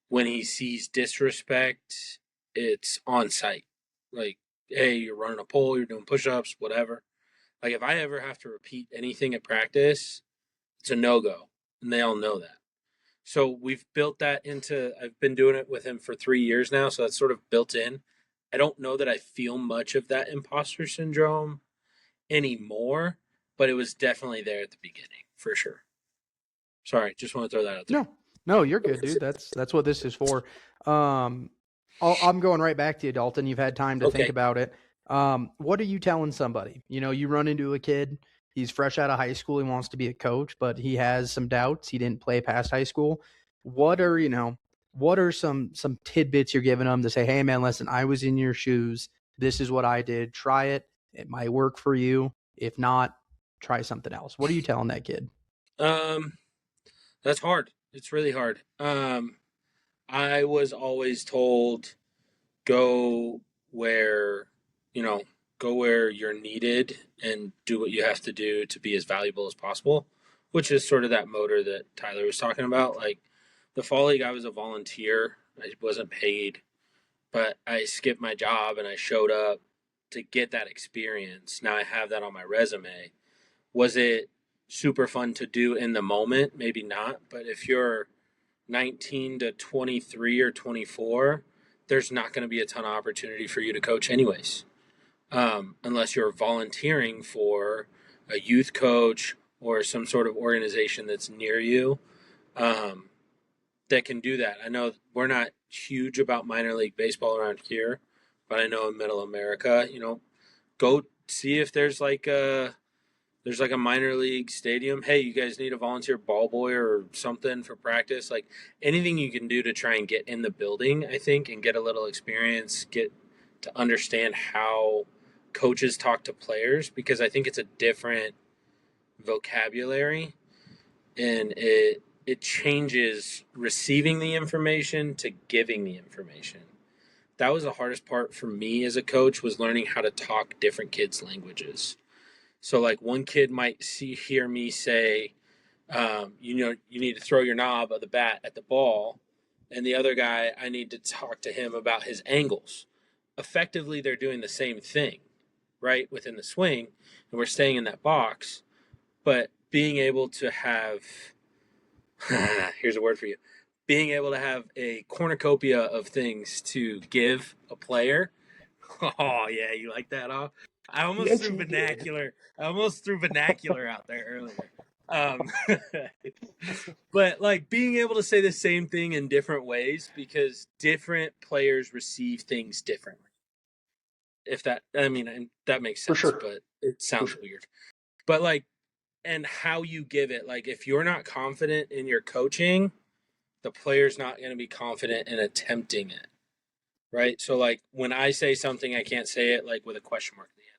when he sees disrespect, it's on site. Like, hey, you're running a pole, you're doing push-ups, whatever. Like, if I ever have to repeat anything at practice, it's a no-go, and they all know that. So we've built that into, I've been doing it with him for 3 years now, so that's sort of built in. I don't know that I feel much of that imposter syndrome anymore, but it was definitely there at the beginning, for sure. Sorry, just want to throw that out there. No, you're good, dude. That's what this is for. I'm going right back to you, Dalton. You've had time to think about it. What are you telling somebody? You run into a kid. He's fresh out of high school. He wants to be a coach, but he has some doubts. He didn't play past high school. What are some tidbits you're giving them to say, hey man, listen, I was in your shoes. This is what I did. Try it. It might work for you. If not, try something else. What are you telling that kid? That's hard. It's really hard. I was always told, go where, go where you're needed and do what you have to do to be as valuable as possible, which is sort of that motor that Tyler was talking about. Like the fall league, I was a volunteer. I wasn't paid, but I skipped my job and I showed up to get that experience. Now I have that on my resume. Was it super fun to do in the moment? Maybe not, but if you're 19 to 23 or 24, there's not going to be a ton of opportunity for you to coach anyways, unless you're volunteering for a youth coach or some sort of organization that's near you, that can do that. I know we're not huge about minor league baseball around here, but I know in middle America, go see if there's like a minor league stadium. Hey, you guys need a volunteer ball boy or something for practice. Like anything you can do to try and get in the building, I think, and get a little experience, get to understand how coaches talk to players, because I think it's a different vocabulary and it changes receiving the information to giving the information. That was the hardest part for me as a coach, was learning how to talk different kids' languages. So like one kid might hear me say, you need to throw your knob of the bat at the ball. And the other guy, I need to talk to him about his angles. Effectively, they're doing the same thing, right, within the swing. And we're staying in that box. But being able to have, here's a word for you, being able to have a cornucopia of things to give a player. Oh, yeah, you like that, huh? I almost threw vernacular. I almost threw vernacular out there earlier. But like being able to say the same thing in different ways, because different players receive things differently. If that, I mean, that makes sense, For sure. but it sounds weird. But like, and how you give it, like if you're not confident in your coaching, the player's not going to be confident in attempting it. Right. So like when I say something, I can't say it like with a question mark at the end.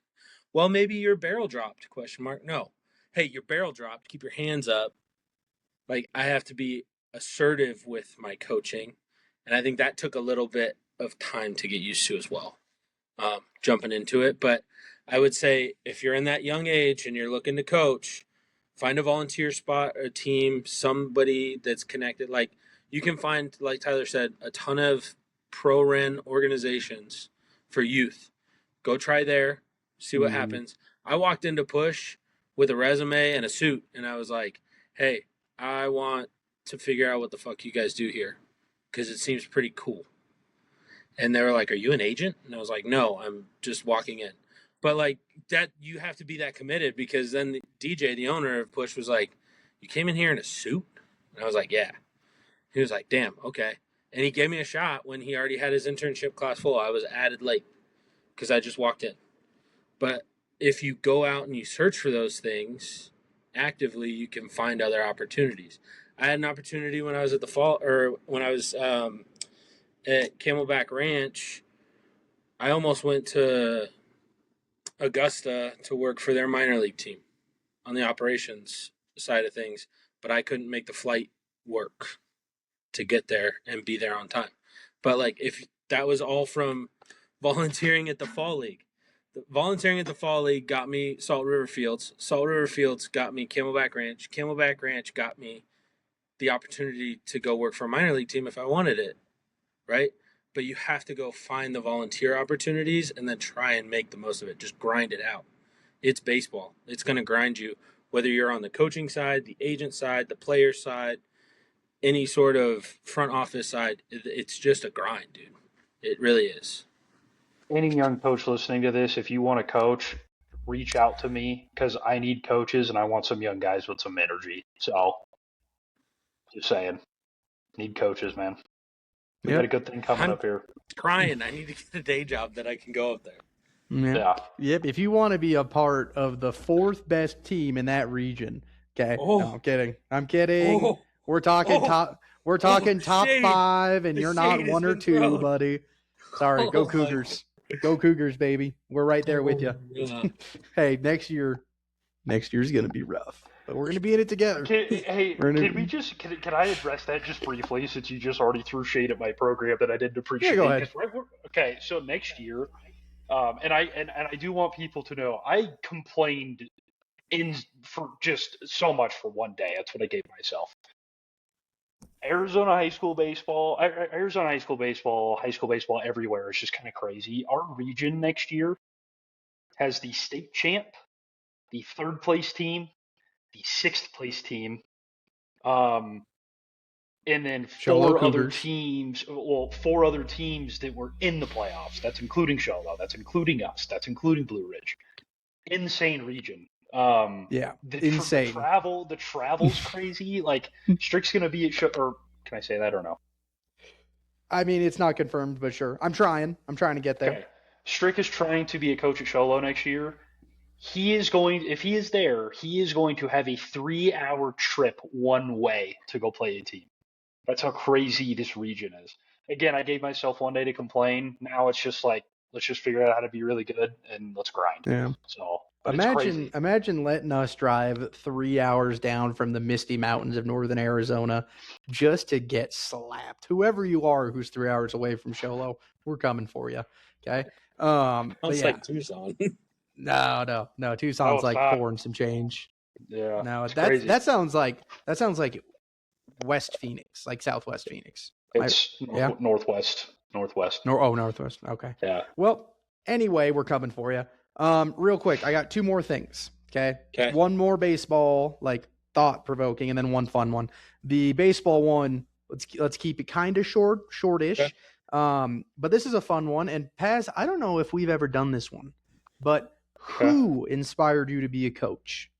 Well, maybe your barrel dropped, question mark. No. Hey, your barrel dropped. Keep your hands up. Like I have to be assertive with my coaching. And I think that took a little bit of time to get used to as well, jumping into it. But I would say if you're in that young age and you're looking to coach, find a volunteer spot, a team, somebody that's connected. Like you can find, like Tyler said, a ton of pro-ren organizations for youth. Go try there, see what happens. I walked into Push with a resume and a suit, and I was like, hey, I want to figure out what the fuck you guys do here, because it seems pretty cool. And they were like, are you an agent? And I was like, no, I'm just walking in. But like that, you have to be that committed, because then the DJ, the owner of Push, was like, you came in here in a suit? And I was like, yeah. He was like, damn, okay. And he gave me a shot when he already had his internship class full. I was added late because I just walked in. But if you go out and you search for those things actively, you can find other opportunities. I had an opportunity when I was at the fall, or when I was at Camelback Ranch. I almost went to Augusta to work for their minor league team on the operations side of things, but I couldn't make the flight work to get there and be there on time. But like if that was all from volunteering at the fall league. Volunteering at the fall league got me Salt River Fields. Salt River Fields got me Camelback Ranch. Camelback Ranch got me the opportunity to go work for a minor league team if I wanted it, right? But you have to go find the volunteer opportunities and then try and make the most of it. Just grind it out. It's baseball. It's going to grind you, whether you're on the coaching side, the agent side, the player side, any sort of front office side. It's just a grind, dude. It really is. Any young coach listening to this, if you want to coach, reach out to me, because I need coaches and I want some young guys with some energy. So, just saying, need coaches, man. We got a good thing coming up here. Crying. I need to get a day job that I can go up there. Yeah. Yep. If you want to be a part of the fourth best team in that region, okay. Oh. No, I'm kidding. Oh. We're talking top. We're talking top 5, and you're not 1 or 2, buddy. Sorry. Go Cougars. Go Cougars, baby. We're right there with you. Yeah. Hey, next year's gonna be rough, but we're gonna be in it together. Can I address that just briefly, since you just already threw shade at my program that I didn't appreciate? Yeah, go ahead. Okay, so next year, And I do want people to know I complained for just so much for one day. That's what I gave myself. Arizona high school baseball, high school baseball everywhere is just kind of crazy. Our region next year has the state champ, the third place team, the sixth place team, um, and then Show Cougars. four other teams that were in the playoffs. That's including Sholo. That's including us. That's including Blue Ridge. Insane region. Yeah, insane. The travel's crazy. Like Strick's gonna be at show, or can I say that or no? I mean, it's not confirmed, but sure. I'm trying to get there. Okay. Strick is trying to be a coach at Sholo next year. If he is there, he is going to have a 3-hour trip one way to go play a team. That's how crazy this region is. Again, I gave myself one day to complain. Now it's just like, let's just figure out how to be really good and let's grind. Yeah. So, but it's crazy. Imagine letting us drive 3 hours down from the misty mountains of northern Arizona just to get slapped. Whoever you are who's 3 hours away from Sholo, we're coming for you. Okay. Sounds like Tucson. No. Tucson's like not. 4 and some change. Yeah. No, that sounds like West Phoenix, like Southwest Phoenix. It's northwest. Northwest. Northwest. Okay. Yeah. Well, anyway, we're coming for you. Real quick, I got 2 more things. Okay. One more baseball, like thought provoking, and then one fun one. The baseball one, let's keep it kind of shortish. Okay. But this is a fun one. And Paz, I don't know if we've ever done this one, but who inspired you to be a coach?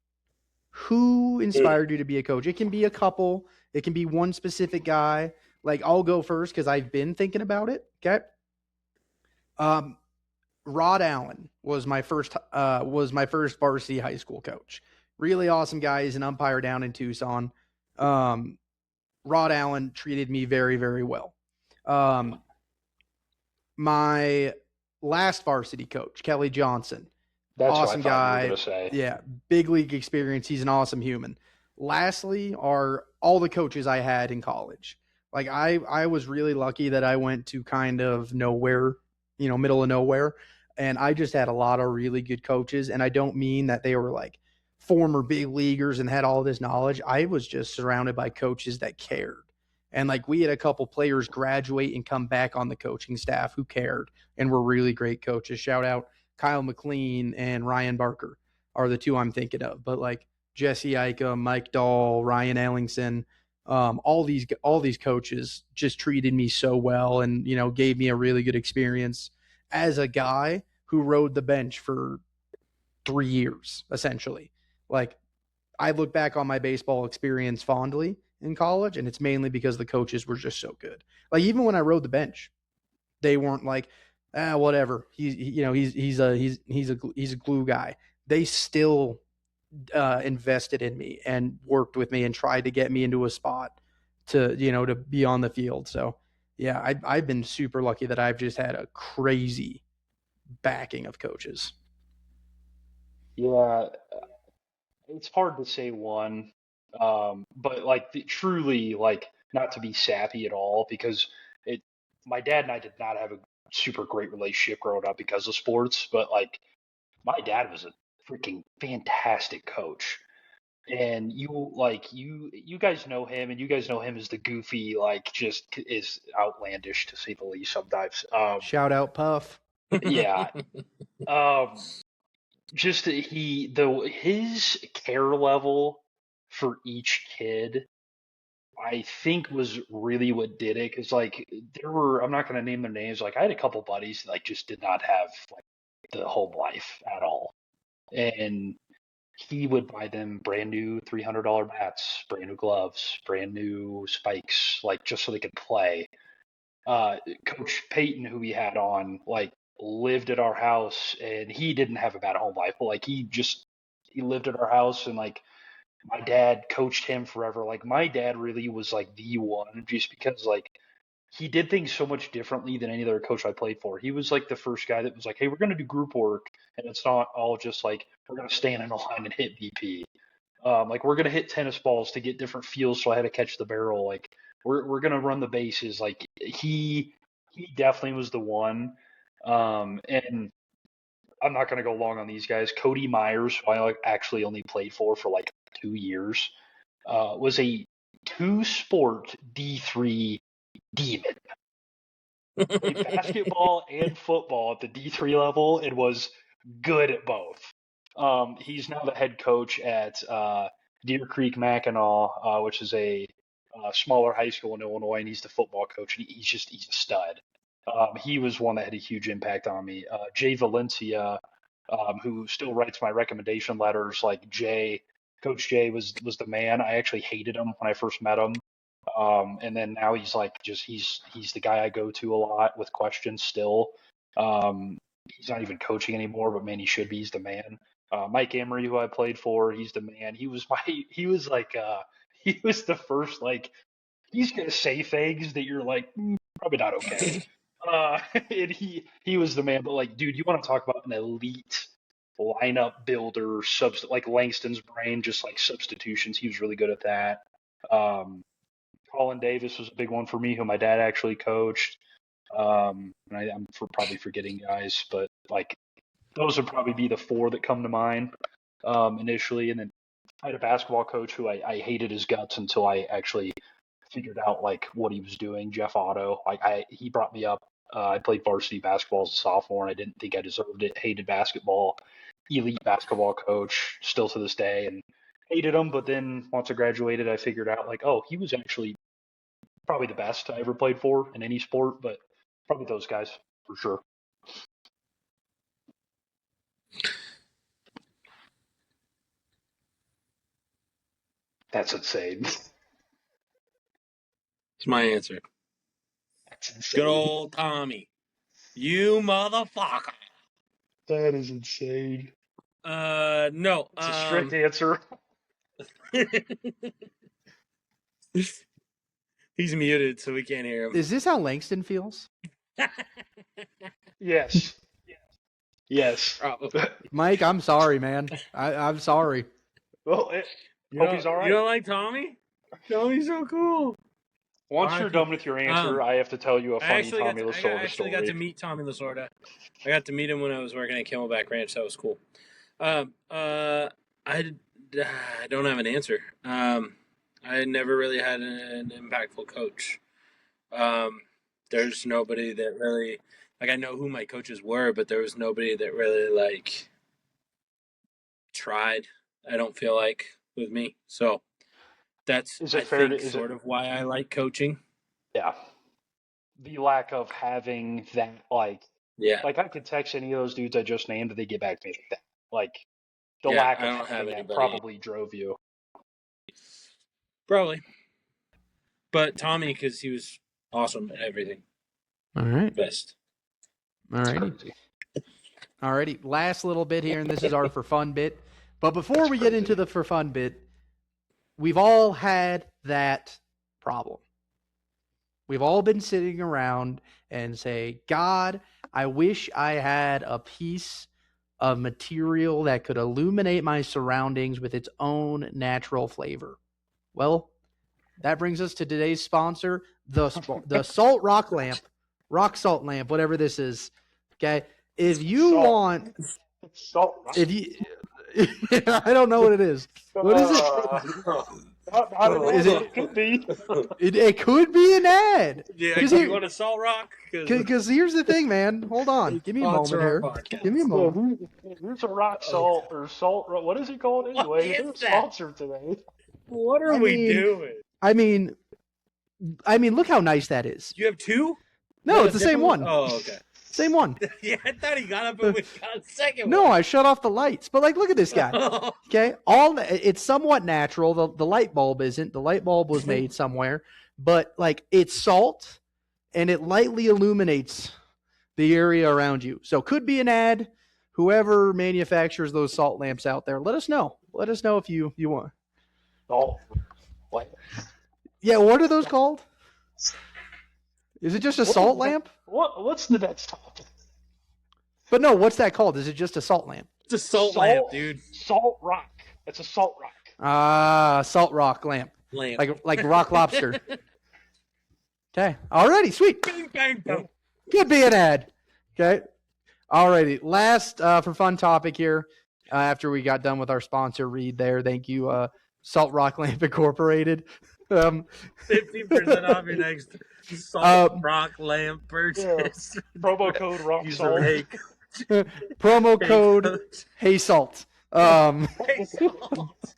Who inspired you to be a coach? It can be a couple. It can be one specific guy. Like, I'll go first because I've been thinking about it. Okay. Rod Allen was my first varsity high school coach. Really awesome guy. He's an umpire down in Tucson. Rod Allen treated me very, very well. My last varsity coach, Kelly Johnson. That's awesome guy. You were gonna say. Yeah, big league experience. He's an awesome human. Lastly, are all the coaches I had in college. Like I was really lucky that I went to kind of nowhere, middle of nowhere, and I just had a lot of really good coaches. And I don't mean that they were like former big leaguers and had all this knowledge. I was just surrounded by coaches that cared. And like we had a couple players graduate and come back on the coaching staff who cared and were really great coaches. Shout out Kyle McLean and Ryan Barker are the 2 I'm thinking of. But like Jesse Ica, Mike Dahl, Ryan Ellingson, all these coaches just treated me so well and, gave me a really good experience as a guy who rode the bench for 3 years, essentially. Like, I look back on my baseball experience fondly in college, and it's mainly because the coaches were just so good. Like, even when I rode the bench, they weren't like, whatever. He's a glue guy. They still invested in me and worked with me and tried to get me into a spot to be on the field. So yeah, I've been super lucky that I've just had a crazy backing of coaches. Yeah, it's hard to say one, but like truly, like not to be sappy at all, because my dad and I did not have a super great relationship growing up because of sports, but like my dad was a freaking fantastic coach. And you guys know him, and you guys know him as the goofy, like just is outlandish to say the least sometimes. Shout out Puff. Yeah. Just his care level for each kid, I think, was really what did it. Because like I'm not going to name their names. Like I had a couple buddies that, like, just did not have like the home life at all, and he would buy them brand new $300 bats, brand new gloves, brand new spikes, like just so they could play. Coach Peyton, who we had on, like lived at our house, and he didn't have a bad home life, but like he lived at our house, and like my dad coached him forever. Like my dad really was like the one, just because like he did things so much differently than any other coach I played for. He was like the first guy that was like, hey, we're going to do group work, and it's not all just like we're going to stand in a line and hit BP. Like we're going to hit tennis balls to get different feels, so I had to catch the barrel. Like we're going to run the bases. Like he definitely was the one. And I'm not going to go long on these guys. Cody Myers, who I actually only played for like 2 years, was a 2-sport D3 demon. Played basketball and football at the D3 level and was good at both. He's now the head coach at Deer Creek Mackinac, which is a smaller high school in Illinois, and he's the football coach. And he's a stud. He was one that had a huge impact on me. Jay Valencia, who still writes my recommendation letters, like Coach Jay was the man. I actually hated him when I first met him. And then now he's he's the guy I go to a lot with questions still. He's not even coaching anymore, but man, he should be. He's the man. Mike Emery, who I played for, he's the man. He was the first, he's going to say things that you're like, probably not okay. And he was the man, but dude, you want to talk about an elite lineup builder, like Langston's brain, just like substitutions. He was really good at that. Colin Davis was a big one for me, who my dad actually coached. And I'm probably forgetting guys, but those would probably be the 4 that come to mind initially. And then I had a basketball coach who I hated his guts until I actually figured out what he was doing. Jeff Otto, he brought me up. I played varsity basketball as a sophomore, and I didn't think I deserved it. Hated basketball. Elite basketball coach, still to this day, and hated him. But then once I graduated, I figured out he was actually probably the best I ever played for in any sport. But probably those guys for sure. That's insane. That's my answer. That's insane. Good old Tommy. You motherfucker. That is insane. No. It's a strict answer. He's muted, so we can't hear him. Is this how Langston feels? Yes. Yes. Mike, I'm sorry, man. I'm sorry. Well, hope he's all right. You don't like Tommy? Tommy's so cool. Once you're done with your answer, I have to tell you a funny Tommy Lasorda story. I actually got to meet Tommy Lasorda. I got to meet him when I was working at Camelback Ranch. That was cool. I don't have an answer. I never really had an impactful coach. There's nobody that really, I know who my coaches were, but there was nobody that really tried. I don't feel like with me. So that's sort of why I like coaching. Yeah. The lack of having that, yeah. I could text any of those dudes I just named, and they get back to me like that. The lack of having that probably drove you. Probably. But Tommy, because he was awesome at everything. All right. Best. All righty. All righty. Last little bit here, and this is our for fun bit. But before we get into the for fun bit, we've all had that problem. We've all been sitting around and say, God, I wish I had a piece of material that could illuminate my surroundings with its own natural flavor. Well, that brings us to today's sponsor, the Salt Rock Lamp, Rock Salt Lamp, whatever this is. Okay, if you want, if you, I don't know what it is. What is it? I don't know. It could be. It could be an ad. Yeah, you want a Salt Rock? Because here's the thing, man. Hold on. Give me a moment here. Give me a moment. Here's a rock salt or salt. What is it called anyway? They're sponsored today. What are we doing? I mean, look how nice that is. You have 2? No, it's the same one. Oh, okay. Same one. Yeah, I thought he got up and we got a second one. No, I shut off the lights. But look at this guy. Okay, it's somewhat natural. The light bulb isn't. The light bulb was made somewhere, but it's salt, and it lightly illuminates the area around you. So could be an ad. Whoever manufactures those salt lamps out there, let us know. Let us know if you want. Oh, what? Yeah, what are those called? Is it just a salt lamp? What's the next topic? But no, what's that called? Is it just a salt lamp? It's a salt lamp, dude. Salt rock. It's a salt rock. Salt rock lamp. Like rock lobster. Okay. Alrighty, sweet. Bang, bang, bang. Could be an ad. Okay. Alrighty, last for fun topic here. After we got done with our sponsor read there, thank you, Salt Rock Lamp Incorporated. 50% off your next Salt Rock Lamp purchase. Yeah. Promo code Rock Use Salt. Promo code Coach. Hey Salt. Hey Salt.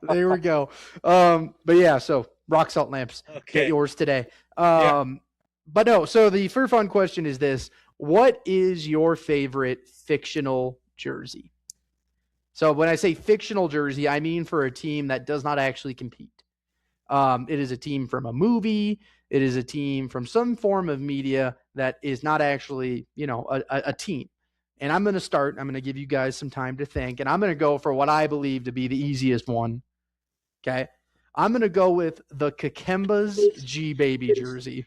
There we go. But yeah, so rock salt lamps. Okay. Get yours today. But no, so the for fun question is this: what is your favorite fictional jersey? So when I say fictional jersey, I mean for a team that does not actually compete. It is a team from a movie. It is a team from some form of media that is not actually, a team. And I'm going to start. I'm going to give you guys some time to think. And I'm going to go for what I believe to be the easiest one. Okay. I'm going to go with the Kakemba's G Baby jersey.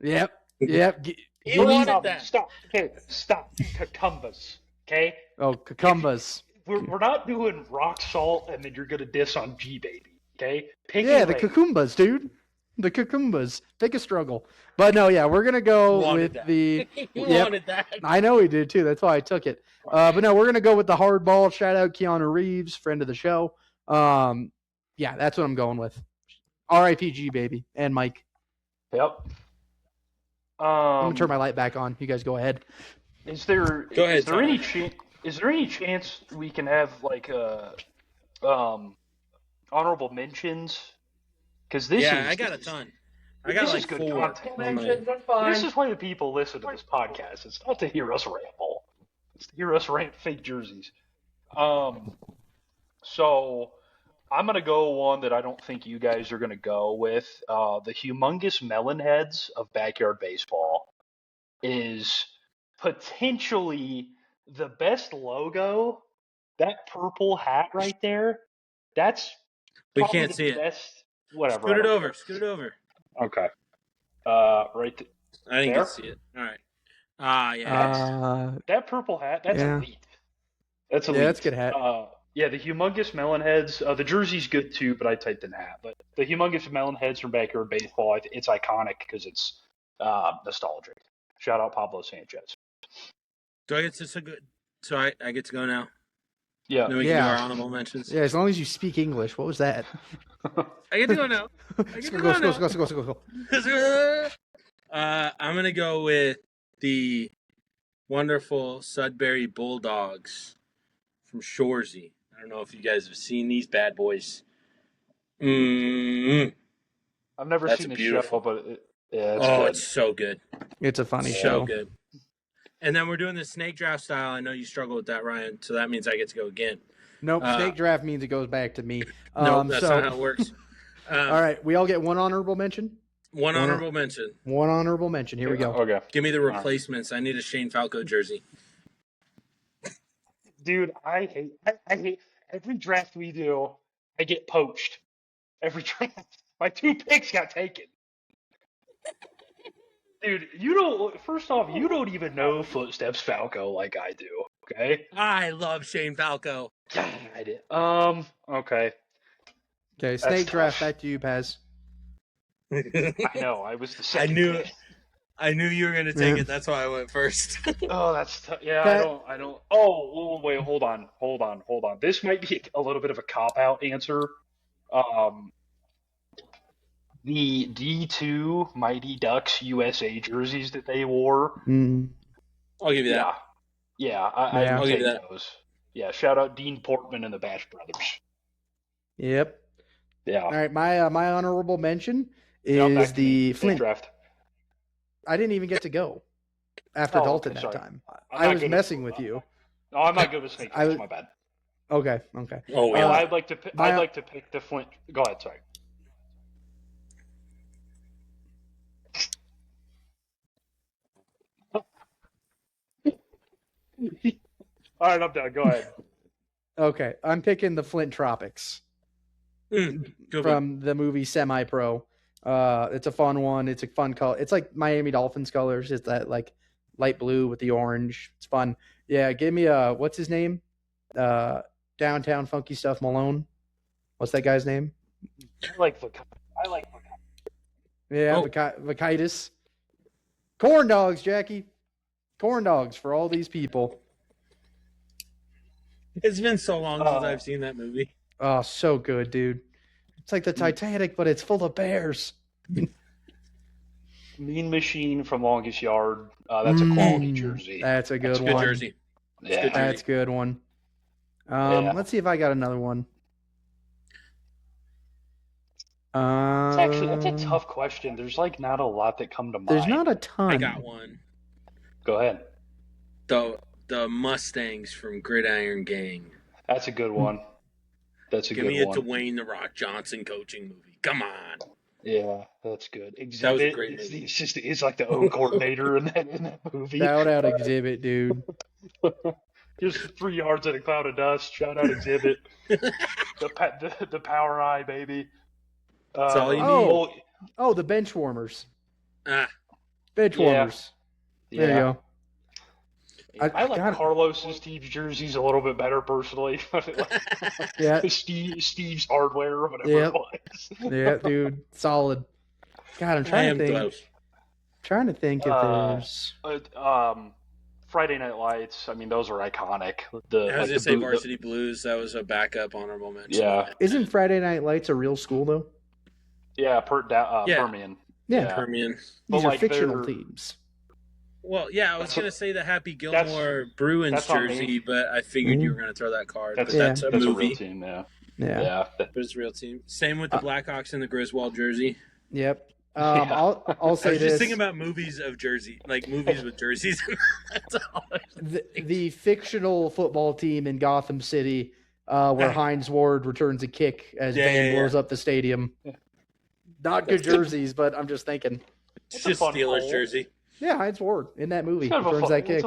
Yep. You wanted that. Stop. Okay, stop. Cucumbers. Okay? Oh, Kakemba's. We're not doing rock salt and then you're going to diss on G Baby. Okay? Pick Yeah, a the lane. Cucumbas, dude. The Cucumbas. Take a struggle. But no, yeah, we're going to go with that. the... You wanted that. I know he did too. That's why I took it. But no, we're going to go with the hardball. Shout out Keanu Reeves, friend of the show. Yeah, that's what I'm going with. RIPG, baby. And Mike. Yep. I'm going to turn my light back on. You guys go ahead. Is there Go ahead, is there any chance we can have like honorable mentions? Because I got a ton. I got like 4. This is why the people listen to this podcast. It's not to hear us ramble. It's to hear us rant fake jerseys. So I'm gonna go one that I don't think you guys are gonna go with. The humongous melon heads of backyard baseball is potentially the best logo. That purple hat right there. That's We probably can't the see it. best. Whatever. Scoot it over. Scoot it over. Okay. Right. I didn't There? get to see it. All right. Yeah. That purple hat. That's Yeah. elite. That's elite. Yeah, that's a good hat. Yeah, the humongous melon heads. The jersey's good too, but I typed in hat. But the humongous melon heads from backyard baseball. It's iconic because it's nostalgic. Shout out Pablo Sanchez. Do I get to so I get to go now? Yeah. Then we can do our honorable mentions. Yeah, as long as you speak English. What was that? I get to go now. Go. I'm gonna go with the wonderful Sudbury Bulldogs from Shoresy. I don't know if you guys have seen these bad boys. I've never That's seen the beautiful. show, but it's good. It's so good. It's a funny So show. good. And then we're doing the snake draft style. I know you struggle with that, Ryan. So that means I get to go again. Nope, snake draft means it goes back to me. No, that's not how it works. All right, we all get one honorable mention? One honorable mention. One honorable mention. Here we go. Okay. Give me the replacements. I need a Shane Falco jersey. Dude, I hate every draft we do. I get poached. Every draft, my 2 picks got taken. Dude, first off, you don't even know Footsteps Falco like I do. Okay. I love Shane Falco. God. Okay. Okay, snake draft. Back to you, Paz. I know. I was the second. I knew you were going to take it. That's why I went first. Oh, that's tough. Yeah, I don't. Oh, wait, hold on. This might be a little bit of a cop-out answer. The D2 Mighty Ducks USA jerseys that they wore. I'll give you that. Yeah, I'll give take you that. those. Yeah, shout out Dean Portman and the Bash Brothers. Yep. Yeah. All right, my honorable mention is the Flint draft. I didn't even get to go after Dalton that time. I was messing with you. No, I'm not good with snake drafts. My bad. Okay. Oh, yeah. I'd like to pick the Flint. Go ahead. Sorry. All right, I'm done. Go ahead. Okay, I'm picking the Flint Tropics from the movie Semi Pro. It's a fun one. It's a fun color. It's like Miami Dolphins colors. It's that like light blue with the orange. It's fun. Yeah, give me what's his name? Downtown Funky Stuff Malone. What's that guy's name? I like Yeah, Vakitis. Corn dogs, Jackie. Corn dogs for all these people. It's been so long since I've seen that movie. Oh, so good, dude. It's like the Titanic, but it's full of bears. Mean Machine from Longest Yard. That's a quality jersey. That's a good That's a good one. jersey. Yeah. That's a good one. Yeah. Let's see if I got another one. That's a tough question. There's like not a lot that come to mind. There's not a ton. I got one. Go ahead. The Mustangs from Gridiron Gang. That's a good one. That's a Give good me a one. Dwayne The Rock Johnson coaching movie. Come on. Yeah, that's good. Exhibit. That was a great movie. It's like the O coordinator in that movie. Shout out Exhibit, dude. Just 3 yards in a cloud of dust. Shout out Exhibit. the power eye, baby. That's all you need. Oh, the bench warmers. Bench Yeah. warmers. There you go. I like Carlos and Steve's jerseys a little bit better personally. Yeah. Steve's hardware or whatever it was. Yeah, dude. Solid. God, I'm trying to think. Close. Trying to think if there's Friday Night Lights. I mean, those are iconic. I was going to say Varsity Blues. That was a backup honorable mention. Yeah. Isn't Friday Night Lights a real school, though? Yeah, Yeah. Permian. Yeah. Permian. These But, are like, fictional they're- themes. Well, yeah, I was going to say the Happy Gilmore Bruins that's on me. jersey, but I figured you were going to throw that card. That's, But that's a that's movie. a real team, yeah. Yeah. But it's a real team. Same with the Blackhawks and the Griswold jersey. Yep. Yeah. I'll say I was this. just thinking about movies of Jersey, like movies with jerseys. That's all. The fictional football team in Gotham City, where Hines Ward returns a kick as Van blows up the stadium. Not good jerseys, but I'm just thinking. It's just Steelers jersey. Yeah, Hines Ward in that movie It's kind of returns that kick.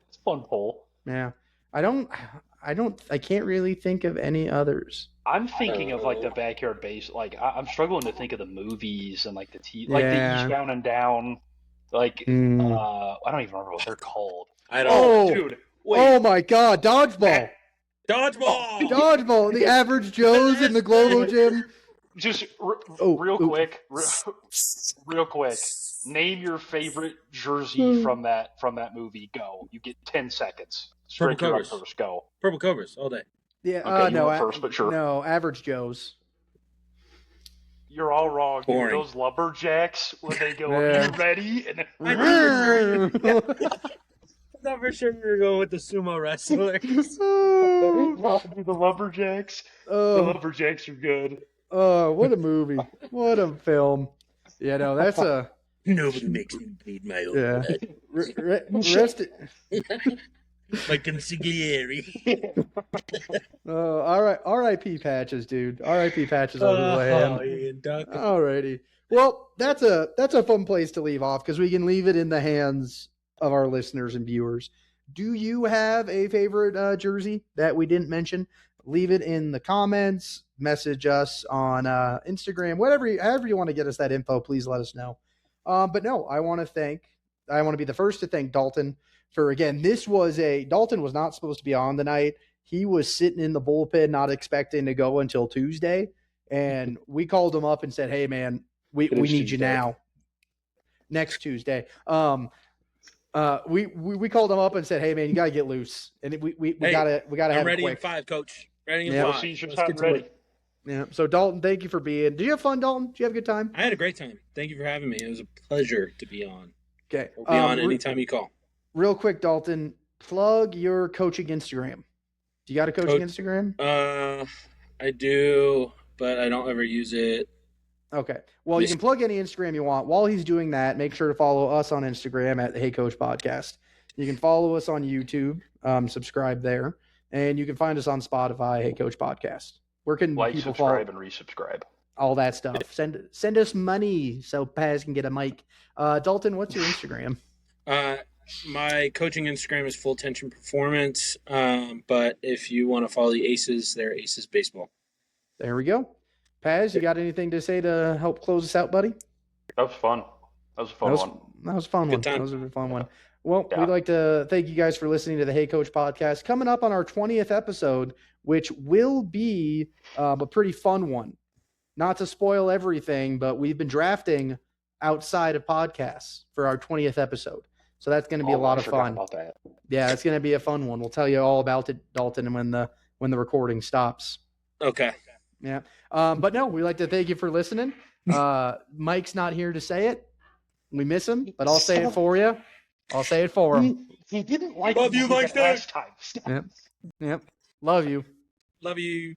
It's a fun poll. Yeah, I can't really think of any others. I'm thinking of like the backyard base. Like I'm struggling to think of the movies and like the like the Eastbound and Down. Like I don't even remember what they're called. I don't. Dude, wait. Oh my God, dodgeball! Dodgeball. Dodgeball! The Average Joes in the Globo Gym. Just real quick. Name your favorite jersey from that movie. Go. You get 10 seconds. Straight Purple up Cobras. first. Go. Purple Cobras all day. Yeah. Okay, No. went first, but sure. No, Average Joes. You're all wrong. Dude. Boring. Those lumberjacks when they go, Yeah. "Are you ready?" And I thought for sure we were going with the sumo wrestlers. the lumberjacks. The lumberjacks are good. Oh, what a movie! What a film! Yeah, no, that's a Nobody makes me bleed my own blood. rest. Like consigliere. All right, R.I.P. Patches, dude. R.I.P. Patches over the land. Ian Duncan. Alrighty. Well, that's a fun place to leave off because we can leave it in the hands of our listeners and viewers. Do you have a favorite jersey that we didn't mention? Leave it in the comments. Message us on Instagram, however you want to get us that info. Please let us know. But no, I want to be the first to thank Dalton for, again, Dalton was not supposed to be on tonight. He was sitting in the bullpen, not expecting to go until Tuesday. And we called him up and said, "Hey man, we need you now." Next Tuesday. We called him up and said, "Hey man, you gotta get loose." And we gotta have I'm ready it in quick. 5, Coach. Ready in Yeah. 5. Let's Let's get get to ready. work. Yeah. So Dalton, thank you for being. Did you have fun, Dalton? Did you have a good time? I had a great time. Thank you for having me. It was a pleasure to be on. Okay. We'll be on anytime you call. Real quick, Dalton, plug your coaching Instagram. Do you got a coaching Instagram? I do, but I don't ever use it. Okay. Well, you can plug any Instagram you want. While he's doing that, make sure to follow us on Instagram at the Hey Coach Podcast. You can follow us on YouTube, subscribe there, and you can find us on Spotify, Hey Coach Podcast. Where can Like, people subscribe, follow? and resubscribe. All that stuff. Send us money so Paz can get a mic. Dalton, what's your Instagram? My coaching Instagram is Full Tension Performance, but if you want to follow the Aces, they're Aces Baseball. There we go. Paz, you got anything to say to help close us out, buddy? That was fun. That was a fun one. That was a fun one. Good time. That was a fun one. Well, Yeah. we'd like to thank you guys for listening to the Hey Coach podcast. Coming up on our 20th episode, which will be a pretty fun one. Not to spoil everything, but we've been drafting outside of podcasts for our 20th episode. So that's going to be a lot I of forgot fun. about that. Yeah, it's going to be a fun one. We'll tell you all about it, Dalton, when the recording stops. Okay. Yeah. But no, we'd like to thank you for listening. Mike's not here to say it. We miss him, but I'll say it for you. I'll say it for him. He didn't like Love you, Mike. last time. Yep. Love you. Love you.